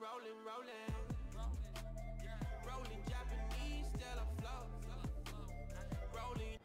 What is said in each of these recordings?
rolling, rolling Japanese, still afloat, rolling.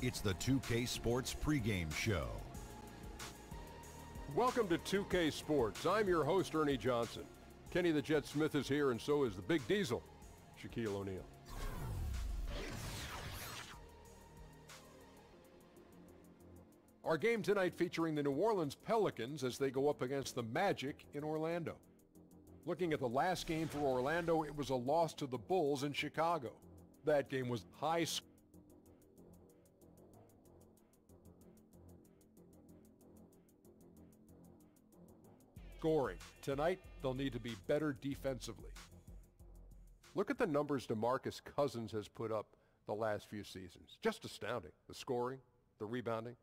It's the 2K Sports pregame show. Welcome to 2K Sports. I'm your host, Ernie Johnson. Kenny the Jet Smith is here, and so is the Big Diesel, Shaquille O'Neal. Our game tonight featuring the New Orleans Pelicans as they go up against the Magic in Orlando. Looking at the last game for Orlando, it was a loss to the Bulls in Chicago. That game was high scoring. Tonight, they'll need to be better defensively. Look at the numbers DeMarcus Cousins has put up the last few seasons. Just astounding. The scoring, the rebounding.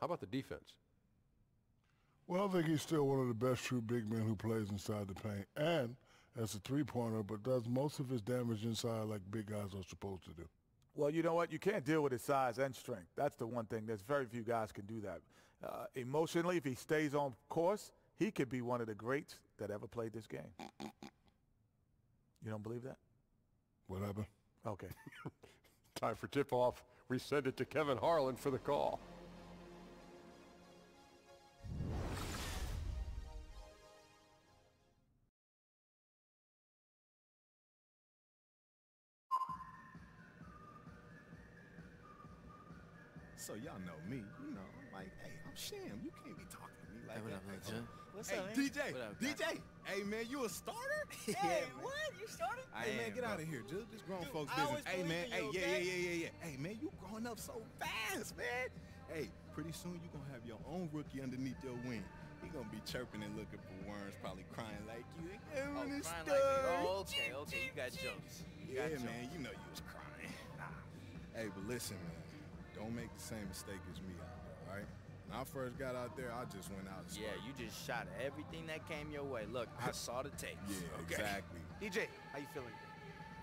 How about the defense? Well, I think he's still one of the best true big men who plays inside the paint and as a three-pointer, but does most of his damage inside like big guys are supposed to do. Well, you know what? You can't deal with his size and strength. That's the one thing. There's very few guys can do that. Emotionally, if he stays on course, he could be one of the greats that ever played this game. You don't believe that? What happened? Okay. Time for tip-off. We send it to Kevin Harlan for the call. So y'all know me, you know, I'm like, hey, I'm Sham. You can't be talking to me like Hey, what that. up, little Jim? What's up, man? DJ, What up, DJ. Hey, man, you a starter? Hey, what? You started? I Hey, man, am, get bro. out of here, dude. This grown folks I business. always Hey, man, believe in you, hey, okay? yeah. Hey, man, you growing up so fast, man. Hey, pretty soon you gonna have your own rookie underneath your wing. He gonna be chirping and looking for worms, probably crying like you. Oh, crying like me. Oh, okay, you got jokes. You got Yeah, jokes. man, you know you was crying. Nah. Hey, but listen, man, don't make the same mistake as me out there, all right? When I first got out there, I just went out and Yeah, started. you just shot everything that came your way. Look, I saw the tapes. Yeah, okay? exactly. DJ, how you feeling?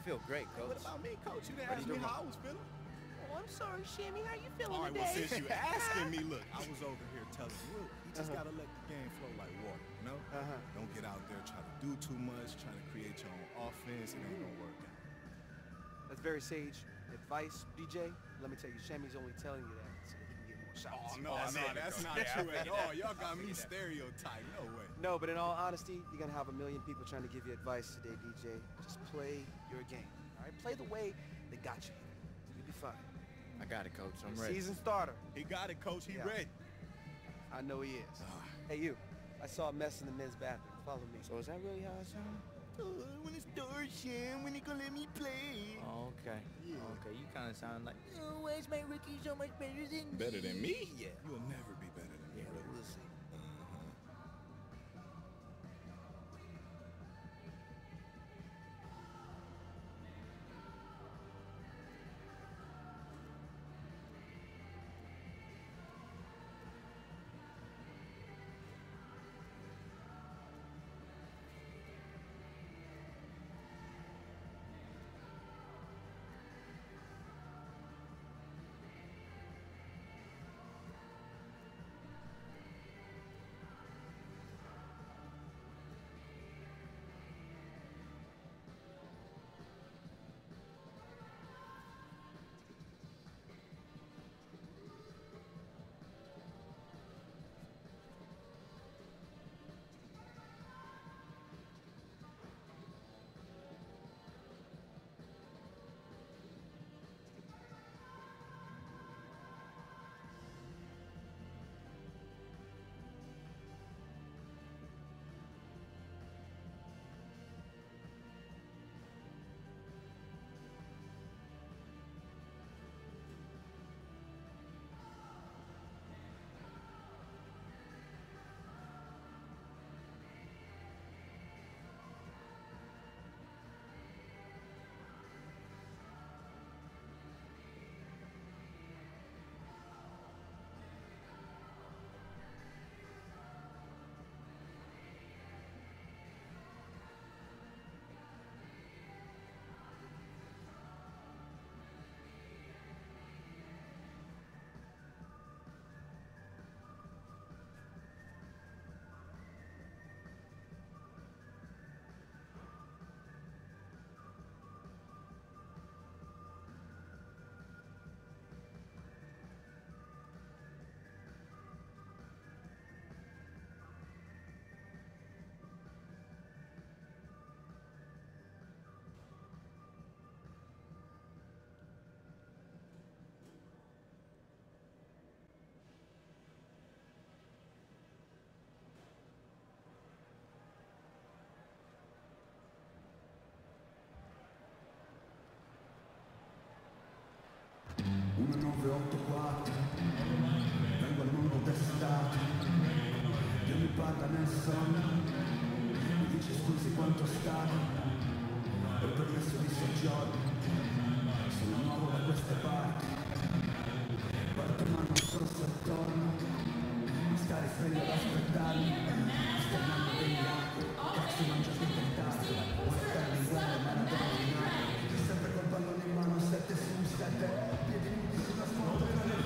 Feel great, coach. What about me, coach? You didn't Ready ask to me roll. how I was feeling. Oh, I'm sorry, Shammy. How you feeling All right, today? well, since you asking me, look, I was over here telling you, look, you just gotta let the game flow like water, you know? Don't get out there trying to do too much, trying to create your own offense. It ain't gonna work out. That's very sage advice, DJ. Let me tell you, Shammy's only telling you that so that he can get more shots. Oh, no, that's not true at all. Y'all got me stereotyped. No way. No, but in all honesty, you're going to have a million people trying to give you advice today, DJ. Just play your game, all right? Play the way they got you. You'll be fine. I got it, coach. I'm ready. Season starter. He got it, coach. He Yeah. ready. I know he is. Hey, you. I saw a mess in the men's bathroom. Follow me. So is that really how it sounds? When it's start, Sham, when he gonna let me play? Oh, okay. Yeah. Okay, you kind of sound like, oh, where's my rookie so much better than me? Better than me? Yeah. You'll never be better than me, Yeah, brother. we'll see. 984 vengo al mondo testato, Dio mi parla nel sonno, mi dice scusi quanto stato, ho il permesso di soggiorno, sono nuovo da queste parti, parto ma non so se torno, mi stare sveglio ad aspettarmi, sterminando degli altri, cazzo mangio dei tentati, vuoi stare in guerra ma non devo rinare, sempre col pallone in mano, 7 su 7, piedi nudi sulla sponda della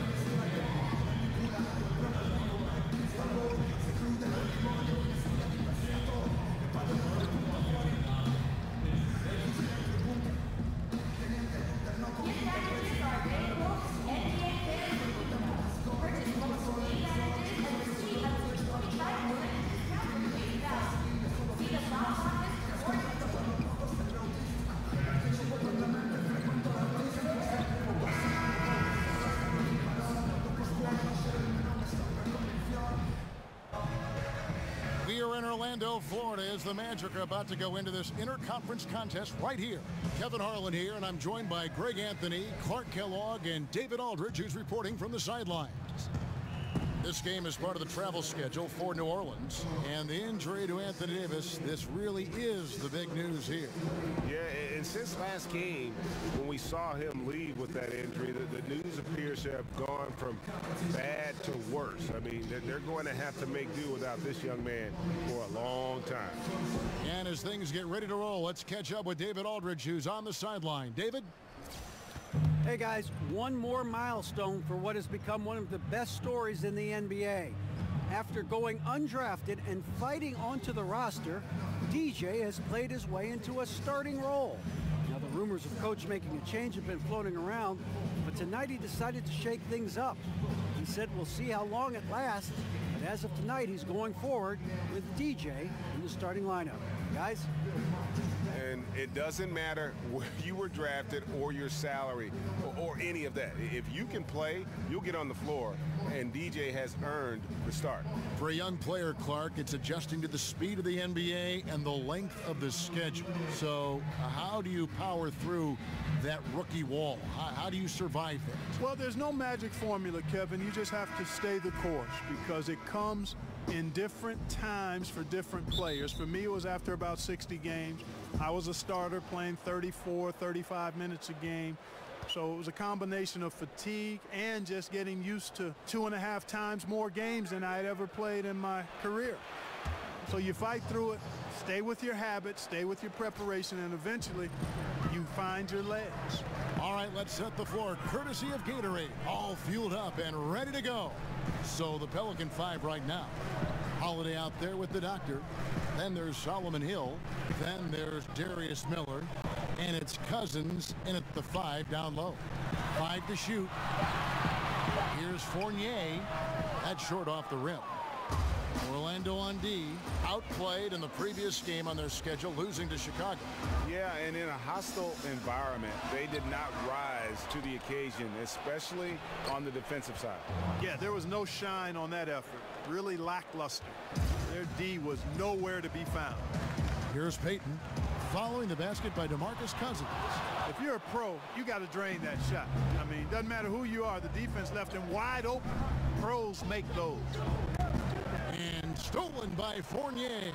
Orlando, Florida, as the Magic are about to go into this interconference contest right here. Kevin Harlan here, and I'm joined by Greg Anthony, Clark Kellogg, and David Aldridge, who's reporting from the sidelines. This game is part of the travel schedule for New Orleans, and the injury to Anthony Davis, this really is the big news here. Yeah, and since last game, when we saw him leave with that injury, the news appears to have gone from bad to worse. I mean, they're going to have to make do without this young man for a long time. And as things get ready to roll, let's catch up with David Aldridge, who's on the sideline. David? Hey guys, one more milestone for what has become one of the best stories in the NBA. After going undrafted and fighting onto the roster, DJ has played his way into a starting role. Now the rumors of coach making a change have been floating around, but tonight he decided to shake things up. He said we'll see how long it lasts, but as of tonight he's going forward with DJ in the starting lineup. Guys? And it doesn't matter where you were drafted or your salary or any of that. If you can play, you'll get on the floor, and DJ has earned the start. For a young player, Clark, it's adjusting to the speed of the NBA and the length of the schedule. So how do you power through that rookie wall? How do you survive that? Well, there's no magic formula, Kevin. You just have to stay the course because it comes in different times for different players. For me, it was after about 60 games. I was a starter playing 34, 35 minutes a game. So it was a combination of fatigue and just getting used to 2.5 times more games than I had ever played in my career. So you fight through it, stay with your habits, stay with your preparation, and eventually you find your legs. All right, let's set the floor courtesy of Gatorade, all fueled up and ready to go. So the Pelican 5 right now. Holiday out there with the doctor. Then there's Solomon Hill. Then there's Darius Miller. And it's Cousins in at the 5 down low. 5 to shoot. Here's Fournier. That's short off the rim. Orlando on D, outplayed in the previous game on their schedule, losing to Chicago. Yeah, and in a hostile environment, they did not rise to the occasion, especially on the defensive side. Yeah, there was no shine on that effort. Really lackluster. Their D was nowhere to be found. Here's Payton, following the basket by DeMarcus Cousins. If you're a pro, you got to drain that shot. I mean, doesn't matter who you are, the defense left him wide open. Pros make those. And stolen by Fournier.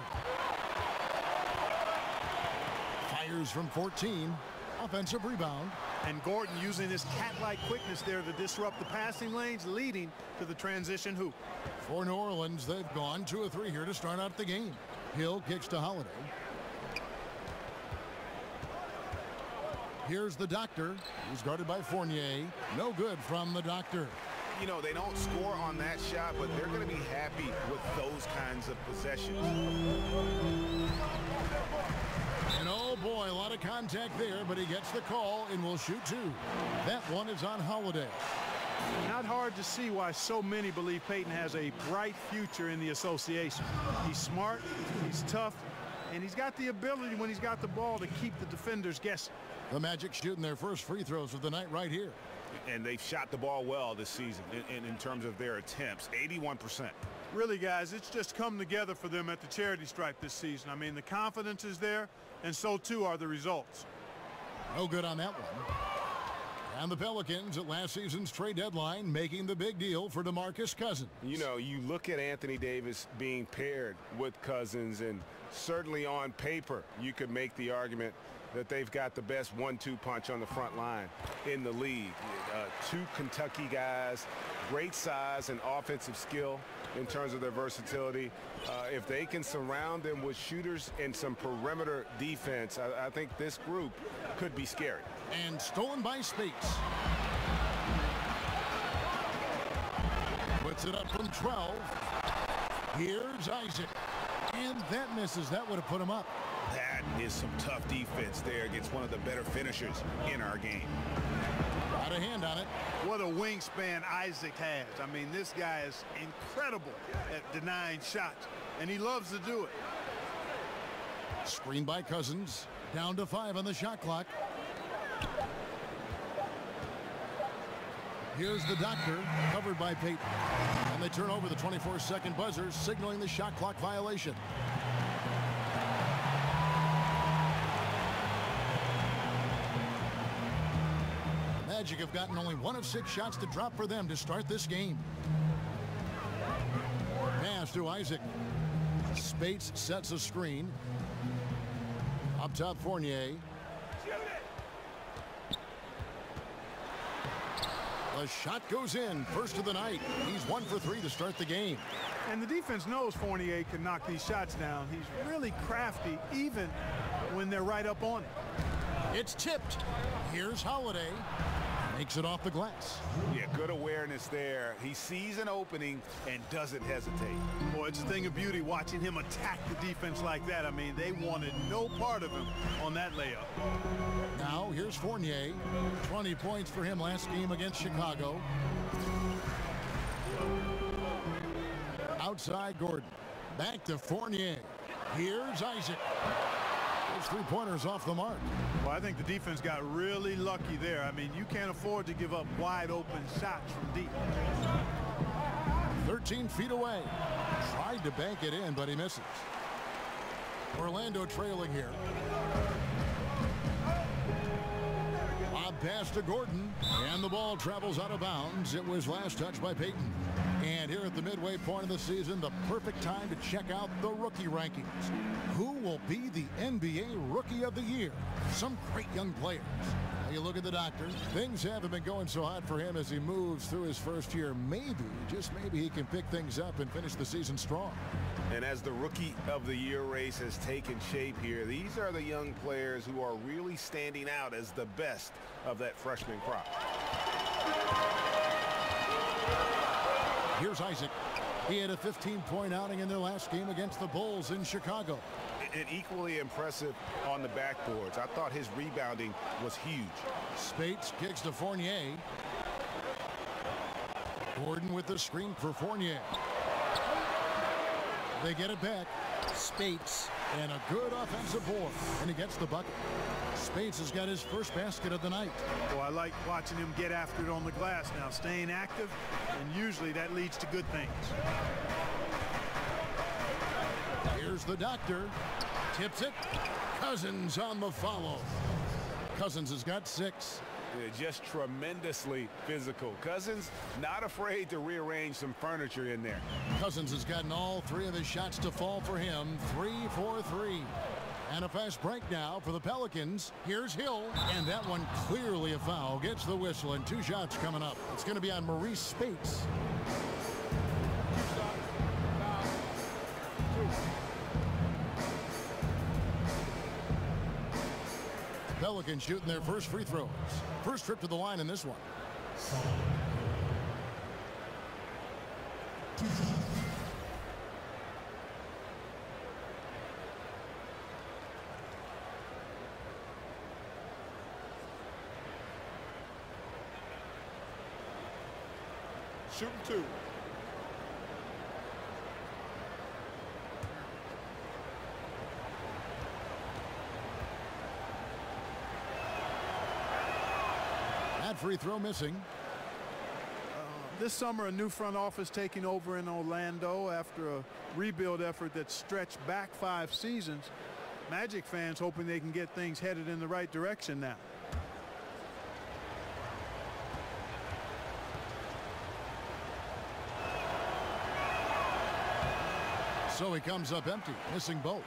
Fires from 14. Offensive rebound. And Gordon using his cat-like quickness there to disrupt the passing lanes, leading to the transition hoop. For New Orleans, they've gone 2 of 3 here to start out the game. Hill kicks to Holiday. Here's the doctor, who's guarded by Fournier. No good from the doctor. You know, they don't score on that shot, but they're going to be happy with those kinds of possessions. And oh boy, a lot of contact there, but he gets the call and will shoot 2. That one is on Holiday. Not hard to see why so many believe Payton has a bright future in the association. He's smart, he's tough, and he's got the ability when he's got the ball to keep the defenders guessing. The Magic shooting their first free throws of the night right here. And they've shot the ball well this season in terms of their attempts, 81%. Really, guys, it's just come together for them at the charity stripe this season. I mean, the confidence is there, and so too are the results. No good on that one. And the Pelicans at last season's trade deadline making the big deal for DeMarcus Cousins. You know, you look at Anthony Davis being paired with Cousins, and certainly on paper you could make the argument that they've got the best 1-2 punch on the front line in the league. Two Kentucky guys, great size and offensive skill in terms of their versatility. If they can surround them with shooters and some perimeter defense, I think this group could be scary. And stolen by Spates. Puts it up from 12. Here's Isaac. And that misses. That would have put him up. That is some tough defense there against one of the better finishers in our game. Got a hand on it. What a wingspan Isaac has. I mean, this guy is incredible at denying shots, and he loves to do it. Screen by Cousins. Down to 5 on the shot clock. Here's the doctor, covered by Peyton. And they turn over the 24-second buzzer, signaling the shot clock violation. Magic have gotten only 1 of 6 shots to drop for them to start this game. Pass to Isaac. Spates sets a screen. Up top, Fournier. The shot goes in, first of the night. He's 1 for 3 to start the game. And the defense knows Fournier can knock these shots down. He's really crafty, even when they're right up on him. It's tipped. Here's Holiday. Makes it off the glass. Yeah, good awareness there. He sees an opening and doesn't hesitate. Boy, it's a thing of beauty watching him attack the defense like that. I mean, they wanted no part of him on that layup. Now, here's Fournier. 20 points for him last game against Chicago. Outside Gordon. Back to Fournier. Here's Isaac. Those 3-pointers off the mark. Well, I think the defense got really lucky there. I mean, you can't afford to give up wide open shots from deep. 13 feet away. Tried to bank it in, but he misses. Orlando trailing here. Lob pass to Gordon, and the ball travels out of bounds. It was last touched by Peyton. And here at the midway point of the season, the perfect time to check out the rookie rankings. Who will be the NBA Rookie of the Year? Some great young players. Now you look at the doctor. Things haven't been going so hot for him as he moves through his first year. Maybe, just maybe, he can pick things up and finish the season strong. And as the Rookie of the Year race has taken shape here, these are the young players who are really standing out as the best of that freshman crop. Here's Isaac. He had a 15-point outing in their last game against the Bulls in Chicago. And equally impressive on the backboards. I thought his rebounding was huge. Spates kicks to Fournier. Gordon with the screen for Fournier. They get it back. Spates. And a good offensive board. And he gets the bucket. Spates has got his first basket of the night. Well, I like watching him get after it on the glass now, staying active, and usually that leads to good things. Here's the doctor. Tips it. Cousins on the follow. Cousins has got 6. Just tremendously physical. Cousins not afraid to rearrange some furniture in there. Cousins has gotten all 3 of his shots to fall for him. 3 for 3. And a fast break now for the Pelicans. Here's Hill, and that one clearly a foul. Gets the whistle, and 2 shots coming up. It's going to be on Maurice Spates. Pelicans shooting their first free throws. First trip to the line in this one. Shooting 2. That free throw missing. This summer, a new front office taking over in Orlando after a rebuild effort that stretched back 5 seasons. Magic fans hoping they can get things headed in the right direction now. So he comes up empty, missing both.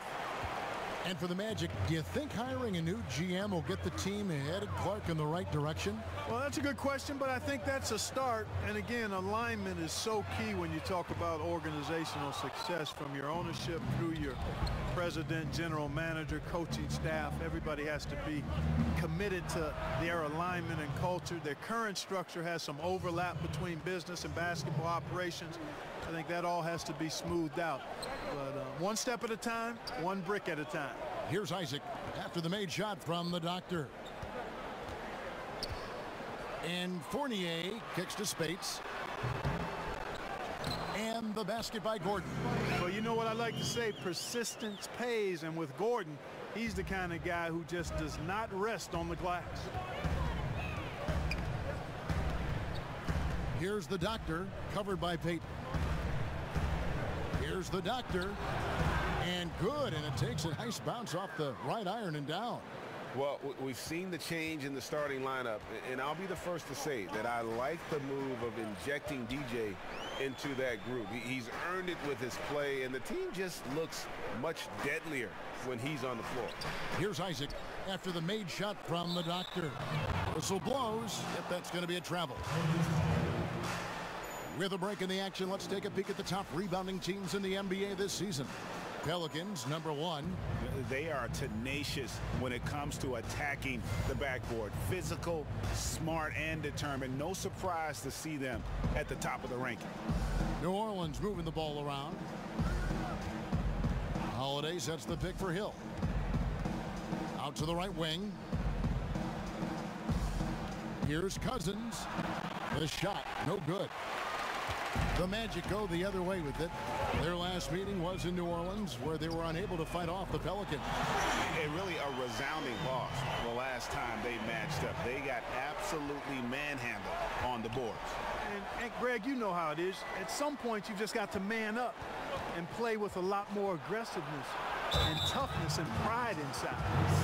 And for the Magic, do you think hiring a new GM will get the team headed, Clark, in the right direction? Well, that's a good question, but I think that's a start. And again, alignment is so key when you talk about organizational success, from your ownership through your president, general manager, coaching staff. Everybody has to be committed to their alignment and culture. Their current structure has some overlap between business and basketball operations. I think that all has to be smoothed out. But one step at a time, one brick at a time. Here's Isaac after the made shot from the doctor. And Fournier kicks to Spates. And the basket by Gordon. Well, you know what I like to say, persistence pays. And with Gordon, he's the kind of guy who just does not rest on the glass. Here's the doctor, covered by Peyton. Here's the doctor, and good, and it takes a nice bounce off the right iron and down. Well, we've seen the change in the starting lineup, and I'll be the first to say that I like the move of injecting DJ into that group. He's earned it with his play, and the team just looks much deadlier when he's on the floor. Here's Isaac after the made shot from the doctor. Whistle blows. Yep, that's going to be a travel. With a break in the action, let's take a peek at the top rebounding teams in the NBA this season. Pelicans, #1. They are tenacious when it comes to attacking the backboard. Physical, smart, and determined. No surprise to see them at the top of the ranking. New Orleans moving the ball around. Holiday sets the pick for Hill. Out to the right wing. Here's Cousins. The shot, no good. The Magic go the other way with it. Their last meeting was in New Orleans, where they were unable to fight off the Pelicans. And really a resounding loss the last time they matched up. They got absolutely manhandled on the boards. And Greg, you know how it is. At some point, you've just got to man up and play with a lot more aggressiveness and toughness and pride inside.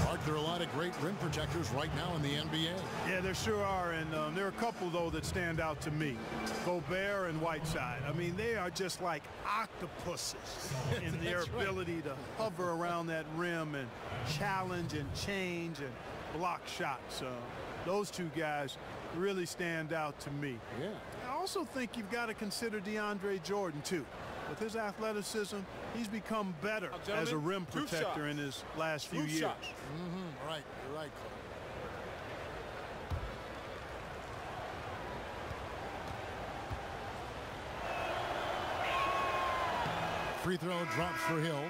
Mark, there are a lot of great rim protectors right now in the NBA. Yeah, there sure are, and there are a couple, though, that stand out to me. Gobert and Whiteside. I mean, they are just like octopuses in their ability to hover around that rim and challenge and change and block shots. Those two guys really stand out to me. Yeah. I also think you've got to consider DeAndre Jordan, too. With his athleticism, he's become better as a rim protector in his last few years. Right, you're right, Clark. Free throw drops for Hill.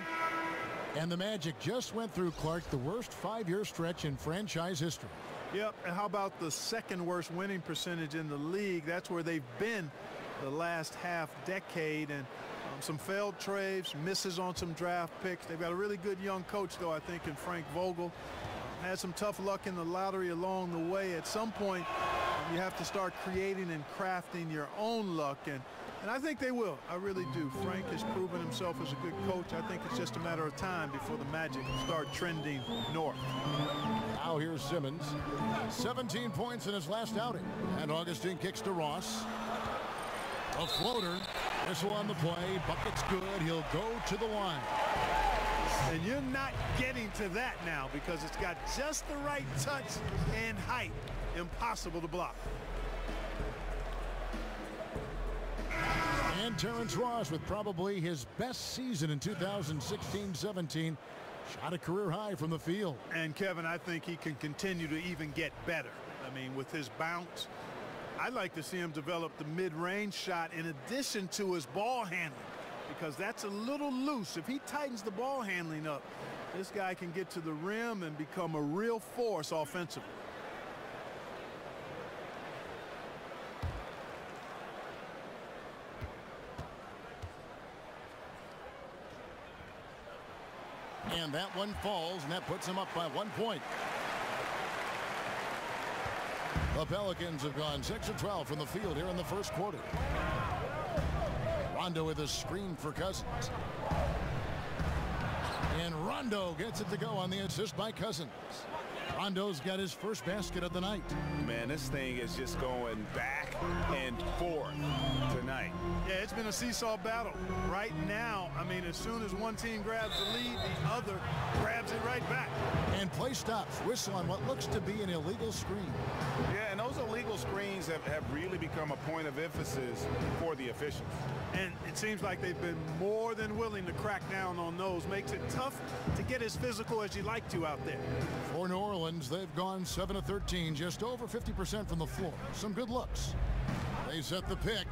And the Magic just went through, Clark, the worst 5-year stretch in franchise history. Yep, and how about the second worst winning percentage in the league? That's where they've been the last half decade, and some failed trades, misses on some draft picks. They've got a really good young coach, though, I think, in Frank Vogel. Had some tough luck in the lottery along the way. At some point, you have to start creating and crafting your own luck, and I think they will. I really do. Frank has proven himself as a good coach. I think it's just a matter of time before the Magic start trending north. Now here's Simmons. 17 points in his last outing. And Augustine kicks to Ross. A floater. Whistle on the play. Bucket's good. He'll go to the line. And you're not getting to that now because it's got just the right touch and height. Impossible to block. And Terrence Ross, with probably his best season in 2016-17, shot a career high from the field. And Kevin, I think he can continue to even get better. I mean, with his bounce, I'd like to see him develop the mid-range shot in addition to his ball handling, because that's a little loose. If he tightens the ball handling up, this guy can get to the rim and become a real force offensively. And that one falls, and that puts him up by 1 point. The Pelicans have gone 6 of 12 from the field here in the first quarter. Rondo with a screen for Cousins. And Rondo gets it to go on the assist by Cousins. Rondo's got his first basket of the night. Man, this thing is just going back and forth tonight. Yeah, it's been a seesaw battle. Right now, I mean, as soon as one team grabs the lead, the other grabs it right back. And play stops. Whistle on what looks to be an illegal screen. Yeah, and those illegal screens have really become a point of emphasis for the officials. And it seems like they've been more than willing to crack down on those. Makes it tough to get as physical as you like to out there. For New Orleans, they've gone 7 of 13, just over 50% from the floor. Some good looks. They set the pick.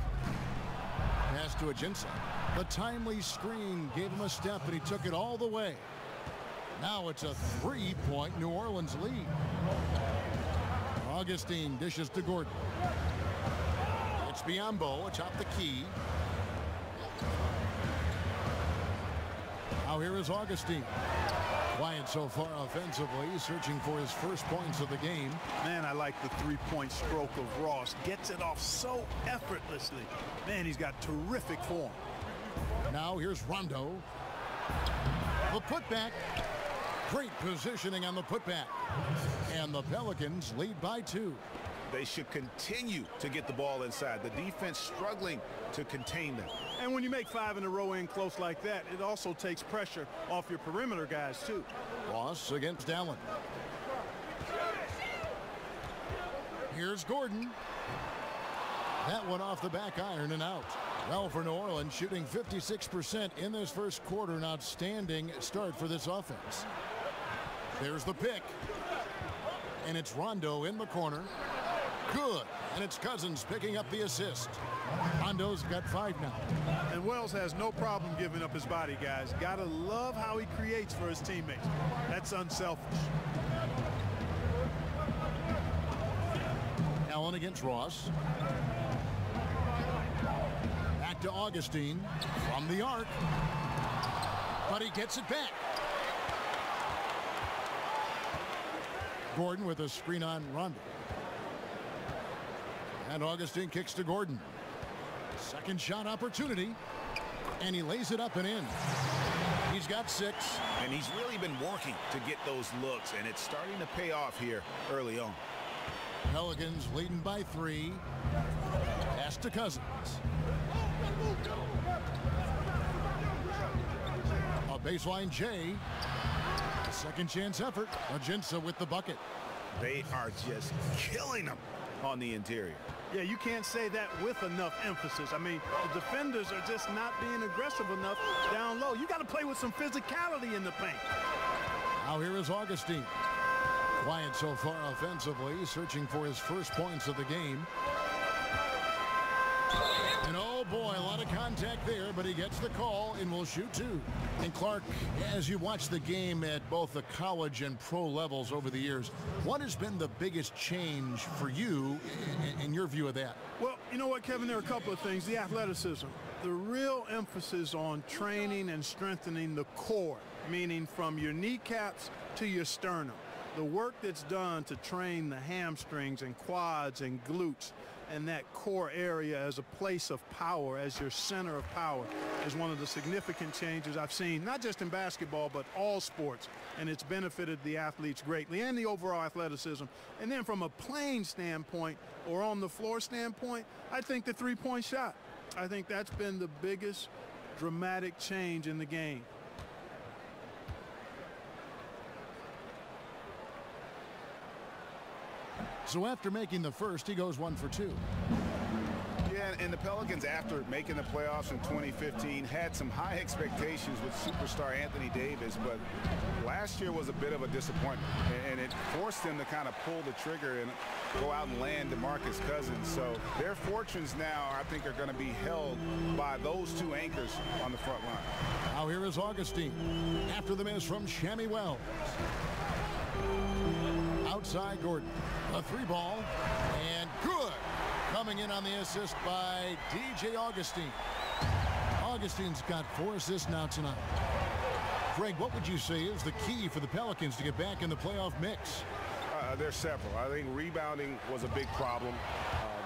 Pass to Ajinça. The timely screen gave him a step, and he took it all the way. Now it's a 3-point New Orleans lead. Augustine dishes to Gordon. It's Biombo atop the key. Now here is Augustine. Quiet so far offensively, searching for his first points of the game. Man, I like the three-point stroke of Ross. Gets it off so effortlessly. Man, he's got terrific form. Now here's Rondo. The putback. Great positioning on the putback. And the Pelicans lead by 2. They should continue to get the ball inside. The defense struggling to contain them. And when you make 5 in a row in close like that, it also takes pressure off your perimeter guys, too. Ross against Allen. Here's Gordon. That one off the back iron and out. Well, for New Orleans, shooting 56% in this first quarter. An outstanding start for this offense. There's the pick. And it's Rondo in the corner. Good. And it's Cousins picking up the assist. Rondo's got 5 now. And Wells has no problem giving up his body, guys. Gotta love how he creates for his teammates. That's unselfish. Allen against Ross. Back to Augustine from the arc. But he gets it back. Gordon with a screen on Rondo. And Augustine kicks to Gordon. Second shot opportunity. And he lays it up and in. He's got 6. And he's really been working to get those looks, and it's starting to pay off here early on. Pelicans leading by 3. Pass to Cousins. A baseline J. A second chance effort. Ajinça with the bucket. They are just killing them on the interior. Yeah, you can't say that with enough emphasis. I mean, the defenders are just not being aggressive enough down low. You got to play with some physicality in the paint. Now here is Augustine. Quiet so far offensively, searching for his first points of the game. And oh boy, a lot of contact there, but he gets the call and will shoot 2. And Clark, as you watch the game at both the college and pro levels over the years, what has been the biggest change for you in your view of that? Well, you know what, Kevin, there are a couple of things. The athleticism, the real emphasis on training and strengthening the core, meaning from your kneecaps to your sternum. The work that's done to train the hamstrings and quads and glutes and that core area as a place of power, as your center of power, is one of the significant changes I've seen, not just in basketball, but all sports. And it's benefited the athletes greatly and the overall athleticism. And then from a playing standpoint or on the floor standpoint, I think the three-point shot. I think that's been the biggest dramatic change in the game. So after making the first, he goes 1 for 2. Yeah, and the Pelicans, after making the playoffs in 2015, had some high expectations with superstar Anthony Davis, but last year was a bit of a disappointment, and it forced them to kind of pull the trigger and go out and land DeMarcus Cousins. So their fortunes now, I think, are going to be held by those 2 anchors on the front line. Now here is Augustine after the miss from Shammy Wells. Outside Gordon, a 3-ball, and good. Coming in on the assist by DJ Augustine. Augustine's got 4 assists now tonight. Greg, what would you say is the key for the Pelicans to get back in the playoff mix? There's several. I think rebounding was a big problem.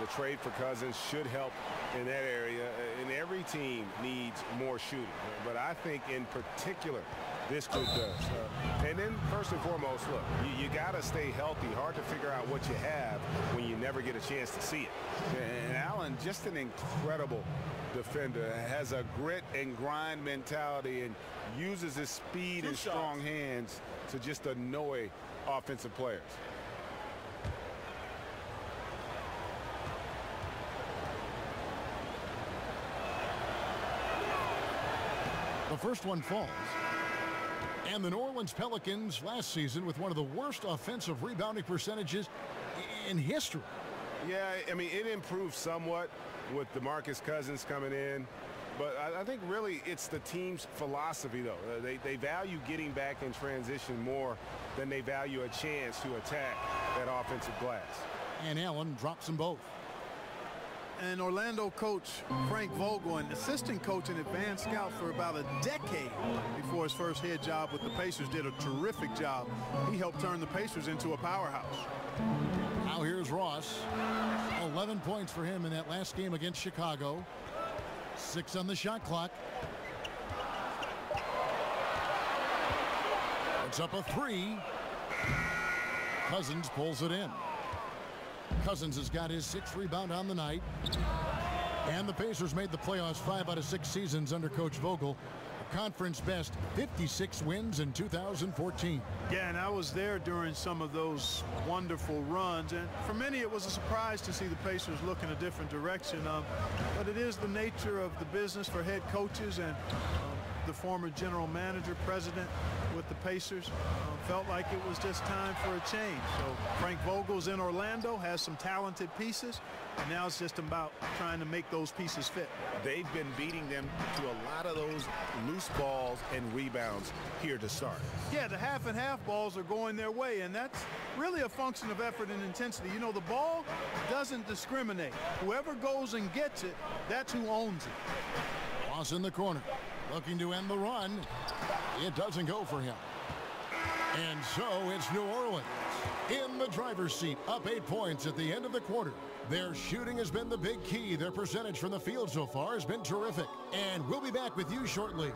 The trade for Cousins should help in that area, and every team needs more shooting. But I think in particular, this group does. And then first and foremost, look, you got to stay healthy. Hard to figure out what you have when you never get a chance to see it. And Allen, just an incredible defender, has a grit and grind mentality and uses his speed and strong hands to just annoy offensive players. The first one falls. And the New Orleans Pelicans last season with one of the worst offensive rebounding percentages in history. Yeah, I mean, it improved somewhat with DeMarcus Cousins coming in. But I think really it's the team's philosophy, though. They value getting back in transition more than they value a chance to attack that offensive glass. And Allen drops them both. And Orlando coach Frank Vogel, an assistant coach and advanced scout for about a decade before his first head job with the Pacers, did a terrific job. He helped turn the Pacers into a powerhouse. Now here's Ross. 11 points for him in that last game against Chicago. 6 on the shot clock. It's up a 3. Cousins pulls it in. Cousins has got his 6th rebound on the night. And the Pacers made the playoffs 5 out of 6 seasons under Coach Vogel. A conference best 56 wins in 2014. Yeah, and I was there during some of those wonderful runs. And for many, it was a surprise to see the Pacers look in a different direction. But it is the nature of the business for head coaches, and the former general manager, president with the Pacers, felt like it was just time for a change. So Frank Vogel's in Orlando, has some talented pieces, and now it's just about trying to make those pieces fit. They've been beating them to a lot of those loose balls and rebounds here to start. Yeah, the half and half balls are going their way, and that's really a function of effort and intensity. You know, the ball doesn't discriminate. Whoever goes and gets it, that's who owns it. Ross in the corner, looking to end the run. It doesn't go for him. And so it's New Orleans in the driver's seat, up 8 points at the end of the quarter. Their shooting has been the big key. Their percentage from the field so far has been terrific. And we'll be back with you shortly.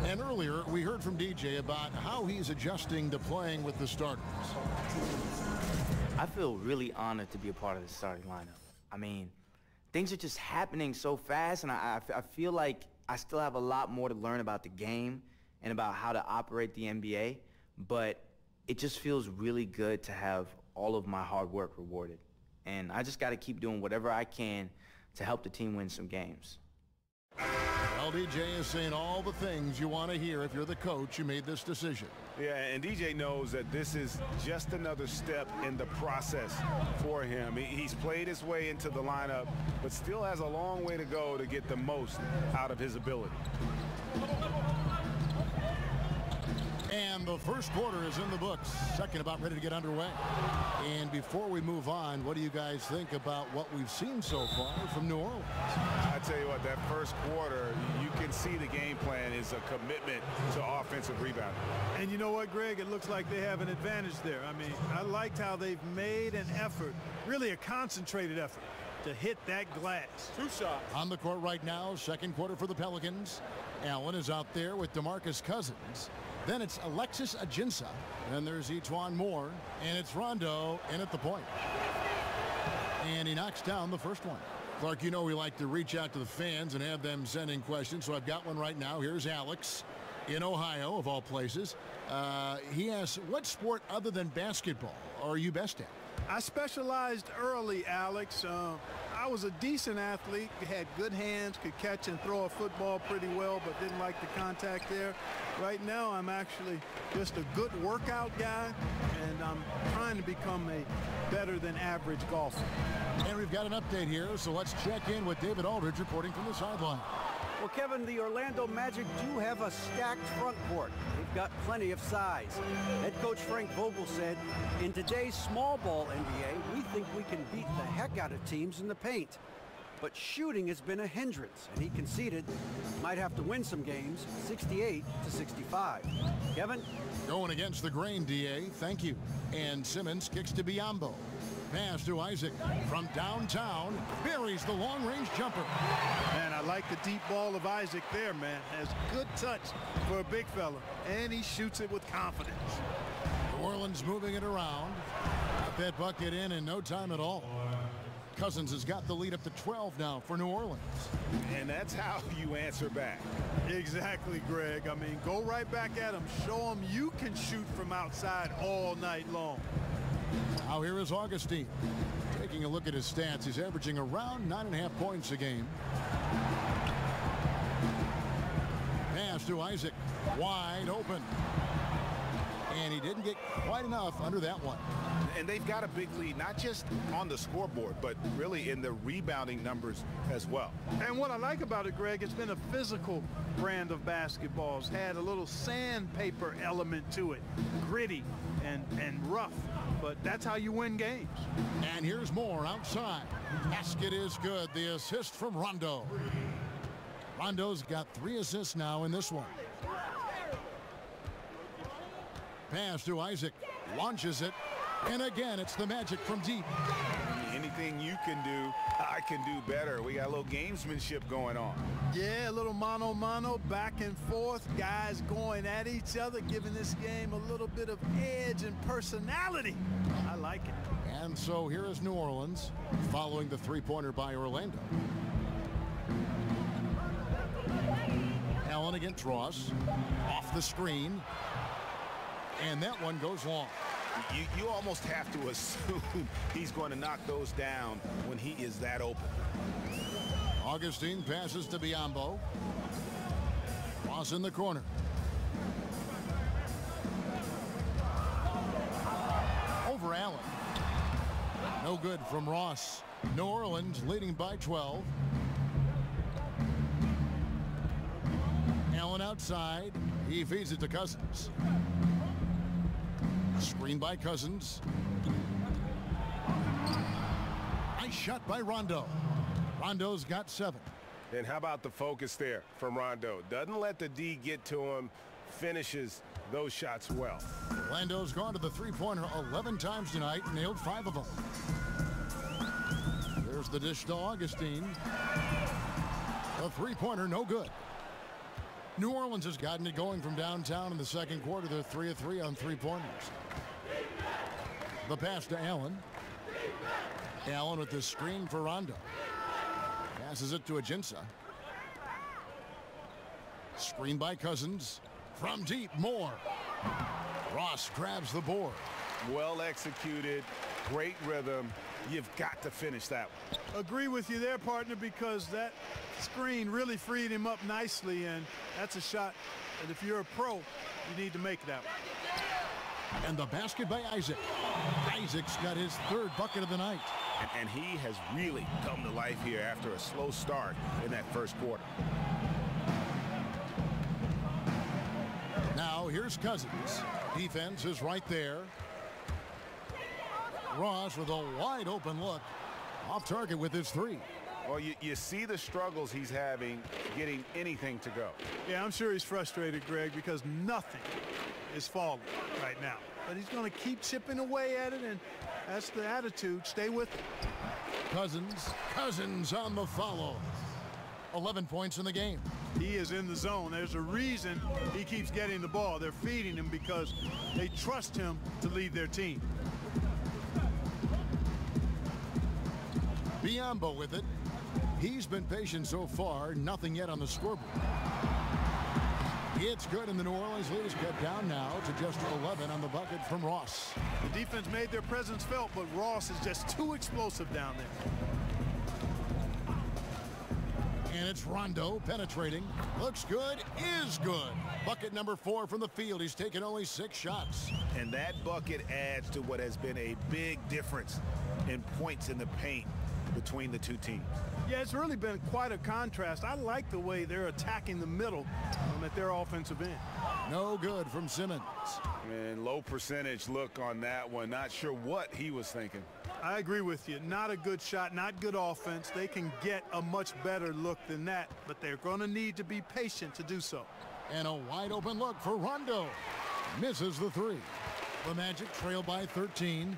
And earlier, we heard from DJ about how he's adjusting to playing with the starters. I feel really honored to be a part of the starting lineup. I mean, things are just happening so fast, and I feel like I still have a lot more to learn about the game and about how to operate the NBA, but it just feels really good to have all of my hard work rewarded. And I just got to keep doing whatever I can to help the team win some games. Well, DJ is saying all the things you want to hear if you're the coach who made this decision. Yeah, and DJ knows that this is just another step in the process for him. He's played his way into the lineup, but still has a long way to go to get the most out of his ability. And the first quarter is in the books. Second about ready to get underway. And before we move on, what do you guys think about what we've seen so far from New Orleans? I tell you what, that first quarter, you can see the game plan is a commitment to offensive rebounding. And you know what, Greg? It looks like they have an advantage there. I mean, I liked how they've made an effort, really a concentrated effort, to hit that glass. 2 shots. On the court right now, second quarter for the Pelicans. Allen is out there with DeMarcus Cousins. Then it's Alexis Ajinça. Then there's Etuan Moore. And it's Rondo in at the point. And he knocks down the first one. Clark, you know we like to reach out to the fans and have them send in questions. So I've got one right now. Here's Alex in Ohio, of all places. He asks, what sport other than basketball are you best at? I specialized early, Alex. I was a decent athlete, had good hands, could catch and throw a football pretty well, but didn't like the contact there. Right now, I'm actually just a good workout guy, and I'm trying to become a better than average golfer. And we've got an update here, so let's check in with David Aldridge reporting from the sideline. Well, Kevin, the Orlando Magic do have a stacked front court. They've got plenty of size. Head coach Frank Vogel said, in today's small ball NBA, we think we can beat the heck out of teams in the paint. but shooting has been a hindrance, and he conceded might have to win some games, 68-65. Kevin? Going against the grain, DA. Thank you. And Simmons kicks to Biombo. Pass to Isaac from downtown. Buries the long-range jumper. Man, I like the deep ball of Isaac there, man. Has good touch for a big fella, and he shoots it with confidence. New Orleans moving it around. Got that bucket in no time at all. Cousins has got the lead up to 12 now for New Orleans. And that's how you answer back. Exactly, Greg. I mean, go right back at him. Show him you can shoot from outside all night long. Now here is Augustine. Taking a look at his stats, he's averaging around 9.5 points a game. Pass to Isaac. Wide open. And he didn't get quite enough under that one. And they've got a big lead, not just on the scoreboard, but really in the rebounding numbers as well. And what I like about it, Greg, it's been a physical brand of basketball. It's had a little sandpaper element to it, gritty and rough. But that's how you win games. And here's more outside. Basket is good. The assist from Rondo. Rondo's got 3 assists now in this one. Pass to Isaac. Launches it. And again, it's the Magic from deep. Anything you can do, I can do better. We got a little gamesmanship going on. Yeah, a little mano-mano, back and forth. Guys going at each other, giving this game a little bit of edge and personality. I like it. And so here is New Orleans following the three-pointer by Orlando. Allen against Ross. Off the screen. And that one goes long. You almost have to assume he's going to knock those down when he is that open. Augustine passes to Biombo. Ross in the corner. Over Allen. No good from Ross. New Orleans leading by 12. Allen outside. He feeds it to Cousins. Screen by Cousins. Nice shot by Rondo. Rondo's got 7. And how about the focus there from Rondo? Doesn't let the D get to him, finishes those shots well. Orlando's gone to the three-pointer 11 times tonight, nailed 5 of them. There's the dish to Augustine. The three-pointer, no good. New Orleans has gotten it going from downtown in the second quarter. They're 3 of 3 on three-pointers. The pass to Allen. Allen with the screen for Rondo. Passes it to Ajinça. Screen by Cousins. From deep, more. Ross grabs the board. Well executed, great rhythm. You've got to finish that one. Agree with you there, partner, because that screen really freed him up nicely, and that's a shot that if you're a pro, you need to make that one. And the basket by Isaac. Isaac's got his 3rd bucket of the night. And he has really come to life here after a slow start in that first quarter. Now here's Cousins. Defense is right there. Ross with a wide open look. Off target with his 3. Well, you see the struggles he's having getting anything to go. Yeah, I'm sure he's frustrated, Greg, because nothing is falling right now. But he's going to keep chipping away at it, and that's the attitude. Stay with it. Cousins on the follow. 11 points in the game. He is in the zone. There's a reason he keeps getting the ball. They're feeding him because they trust him to lead their team. Biombo with it. He's been patient so far. Nothing yet on the scoreboard. It's good, and the New Orleans lead is cut down now to just 11 on the bucket from Ross. The defense made their presence felt, but Ross is just too explosive down there. And it's Rondo penetrating. Looks good, is good. Bucket number 4 from the field. He's taken only 6 shots. And that bucket adds to what has been a big difference in points in the paint between the two teams. Yeah, it's really been quite a contrast. I like the way they're attacking the middle at their offensive end. No good from Simmons. And low percentage look on that one. Not sure what he was thinking. I agree with you. Not a good shot, not good offense. They can get a much better look than that, but they're going to need to be patient to do so. And a wide open look for Rondo. Misses the three. The Magic trail by 13.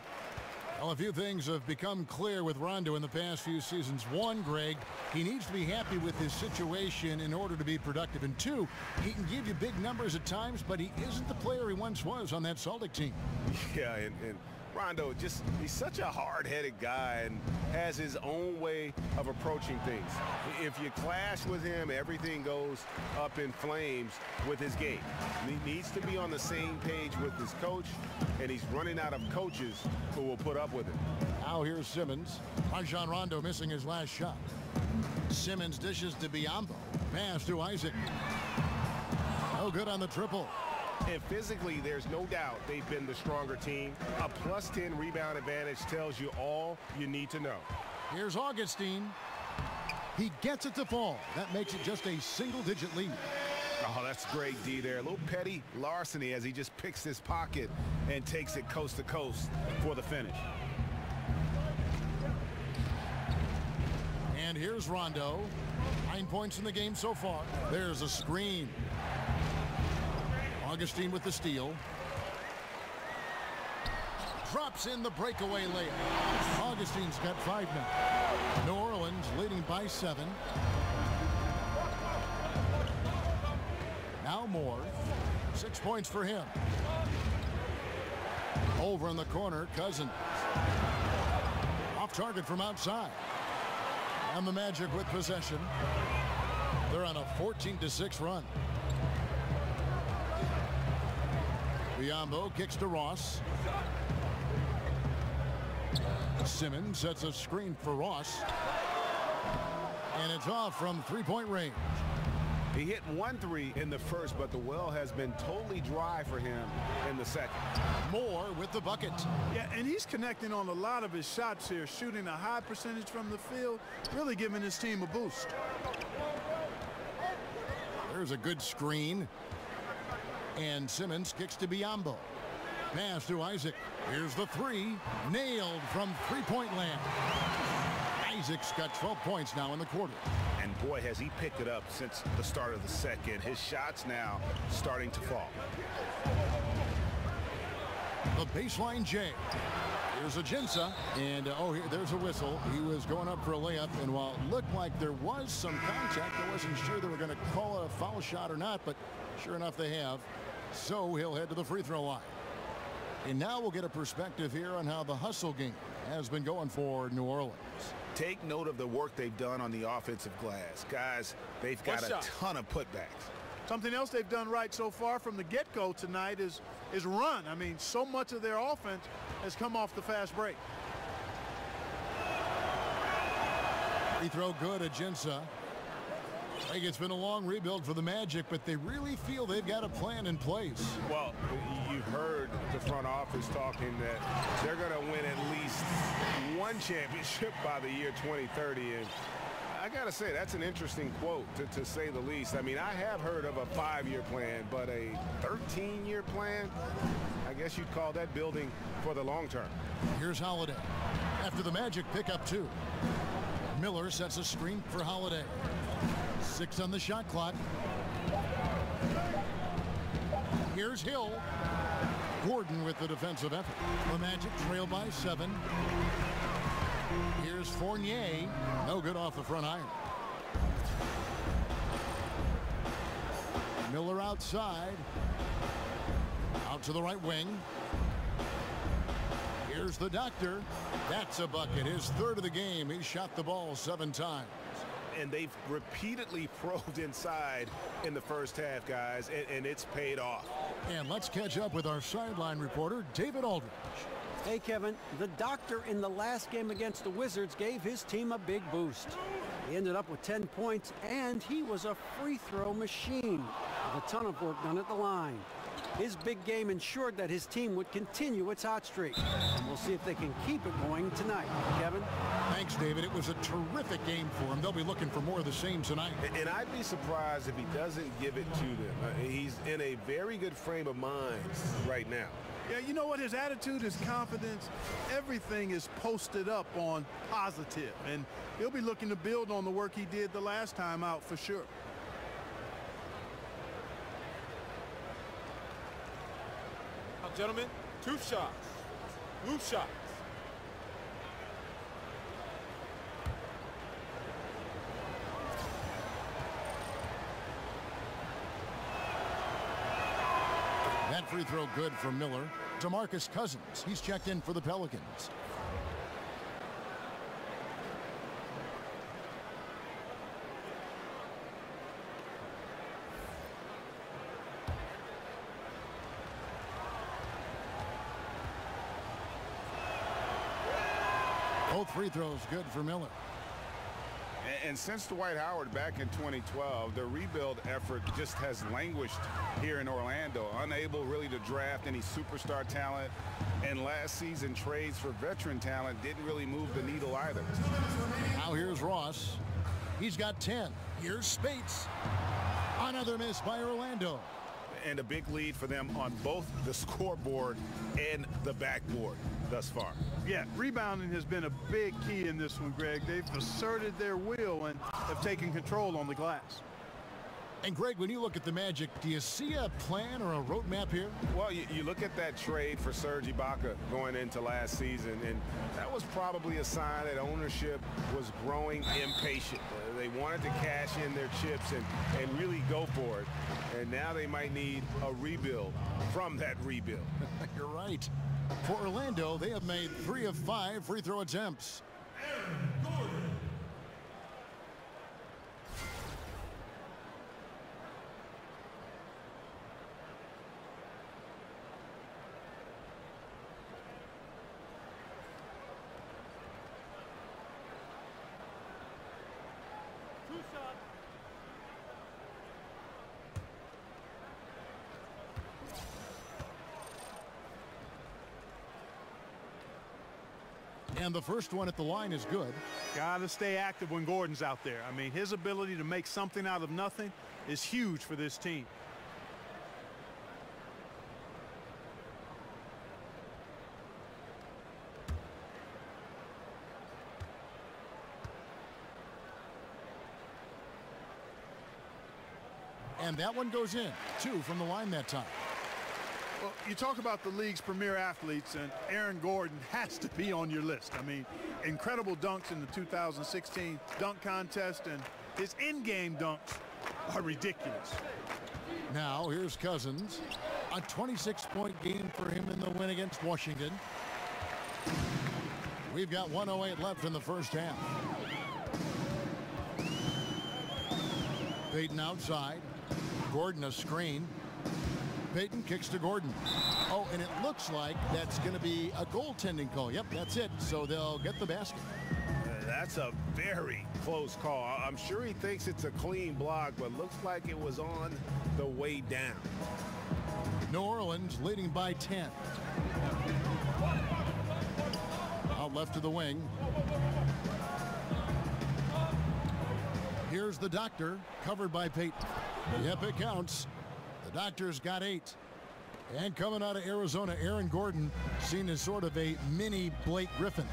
Well, a few things have become clear with Rondo in the past few seasons. One, Greg, he needs to be happy with his situation in order to be productive. And two, he can give you big numbers at times, but he isn't the player he once was on that Celtic team. Yeah, and Rondo, he's such a hard-headed guy and has his own way of approaching things. If you clash with him, everything goes up in flames with his game. He needs to be on the same page with his coach, and he's running out of coaches who will put up with it. Now here's Simmons. Rajon Rondo missing his last shot. Simmons dishes to Biyombo. Pass to Isaac. No good on the triple. And physically, there's no doubt they've been the stronger team. A +10 rebound advantage tells you all you need to know. Here's Augustine. He gets it to fall. That makes it just a single-digit lead. Oh, that's great D there. A little petty larceny as he just picks his pocket and takes it coast to coast for the finish. And here's Rondo. 9 points in the game so far. There's a screen. Augustine with the steal. Drops in the breakaway layup. Augustine's got 5 now. New Orleans leading by 7. Now Moore. 6 points for him. Over in the corner, Cousins. Off target from outside. And the Magic with possession. They're on a 14-6 run. Biyombo kicks to Ross. Simmons sets a screen for Ross. And it's off from three-point range. He hit 1 3 in the first, but the well has been totally dry for him in the second. Moore with the bucket. Yeah, and he's connecting on a lot of his shots here, shooting a high percentage from the field, really giving his team a boost. There's a good screen. And Simmons kicks to Biyombo. Pass to Isaac. Here's the three. Nailed from three-point land. Isaac's got 12 points now in the quarter. And boy, has he picked it up since the start of the second. His shots now starting to fall. The baseline J. Here's Ajinça. And there's a whistle. He was going up for a layup. And while it looked like there was some contact, I wasn't sure they were going to call a foul shot or not. But sure enough, they have. So he'll head to the free throw line. And now we'll get a perspective here on how the hustle game has been going for New Orleans. Take note of the work they've done on the offensive glass. Guys, they've got a ton of putbacks. Something else they've done right so far from the get-go tonight is run. I mean, so much of their offense has come off the fast break. Free throw good, Ajinça. I think it's been a long rebuild for the Magic, but they really feel they've got a plan in place. Well, you've heard the front office talking that they're going to win at least one championship by the year 2030. And I got to say, that's an interesting quote, to say the least. I mean, I have heard of a 5-year plan, but a 13-year plan, I guess you'd call that building for the long term. Here's Holiday. After the Magic pick up 2. Miller sets a screen for Holiday. 6 on the shot clock. Here's Hill. Gordon with the defensive effort. The Magic trail by 7. Here's Fournier. No good off the front iron. Miller outside. Out to the right wing. Here's the Doctor. That's a bucket. His 3rd of the game. He shot the ball 7 times. And they've repeatedly probed inside in the first half, guys, and it's paid off. And let's catch up with our sideline reporter, David Aldridge. Hey, Kevin, the Doctor in the last game against the Wizards gave his team a big boost. He ended up with 10 points, and he was a free throw machine with a ton of work done at the line. His big game ensured that his team would continue its hot streak. And we'll see if they can keep it going tonight. Kevin? Thanks, David. It was a terrific game for him. They'll be looking for more of the same tonight. And I'd be surprised if he doesn't give it to them. He's in a very good frame of mind right now. Yeah, you know what? His attitude, his confidence, everything is posted up on positive. And he'll be looking to build on the work he did the last time out for sure. Now, gentlemen, 2 shots. Blue shots. That free throw good for Miller. DeMarcus Cousins, he's checked in for the Pelicans. Both free throws good for Miller. And since Dwight Howard back in 2012, the rebuild effort just has languished here in Orlando, unable really to draft any superstar talent. And last season, trades for veteran talent didn't really move the needle either. Now here's Ross. He's got 10. Here's Spates. Another miss by Orlando. And a big lead for them on both the scoreboard and the backboard thus far. Yeah, rebounding has been a big key in this one, Greg. They've asserted their will and have taken control on the glass. And Greg, when you look at the Magic, do you see a plan or a roadmap here? Well, you look at that trade for Serge Ibaka going into last season, and that was probably a sign that ownership was growing impatient. They wanted to cash in their chips and really go for it. And now they might need a rebuild from that rebuild. You're right. For Orlando, they have made 3 of 5 free throw attempts. And the first one at the line is good. Got to stay active when Gordon's out there. I mean, his ability to make something out of nothing is huge for this team. And that one goes in. 2 from the line that time. Well, you talk about the league's premier athletes, and Aaron Gordon has to be on your list. I mean, incredible dunks in the 2016 dunk contest, and his in-game dunks are ridiculous. Now, here's Cousins. A 26-point game for him in the win against Washington. We've got 1:08 left in the first half. Payton outside. Gordon a screen. Payton kicks to Gordon. Oh, and it looks like that's going to be a goaltending call. Yep, that's it. So they'll get the basket. That's a very close call. I'm sure he thinks it's a clean block, but looks like it was on the way down. New Orleans leading by 10. Out left to the wing. Here's the Doctor, covered by Payton. Yep, it counts. The Doctor's got 8. And coming out of Arizona, Aaron Gordon, seen as sort of a mini Blake Griffin.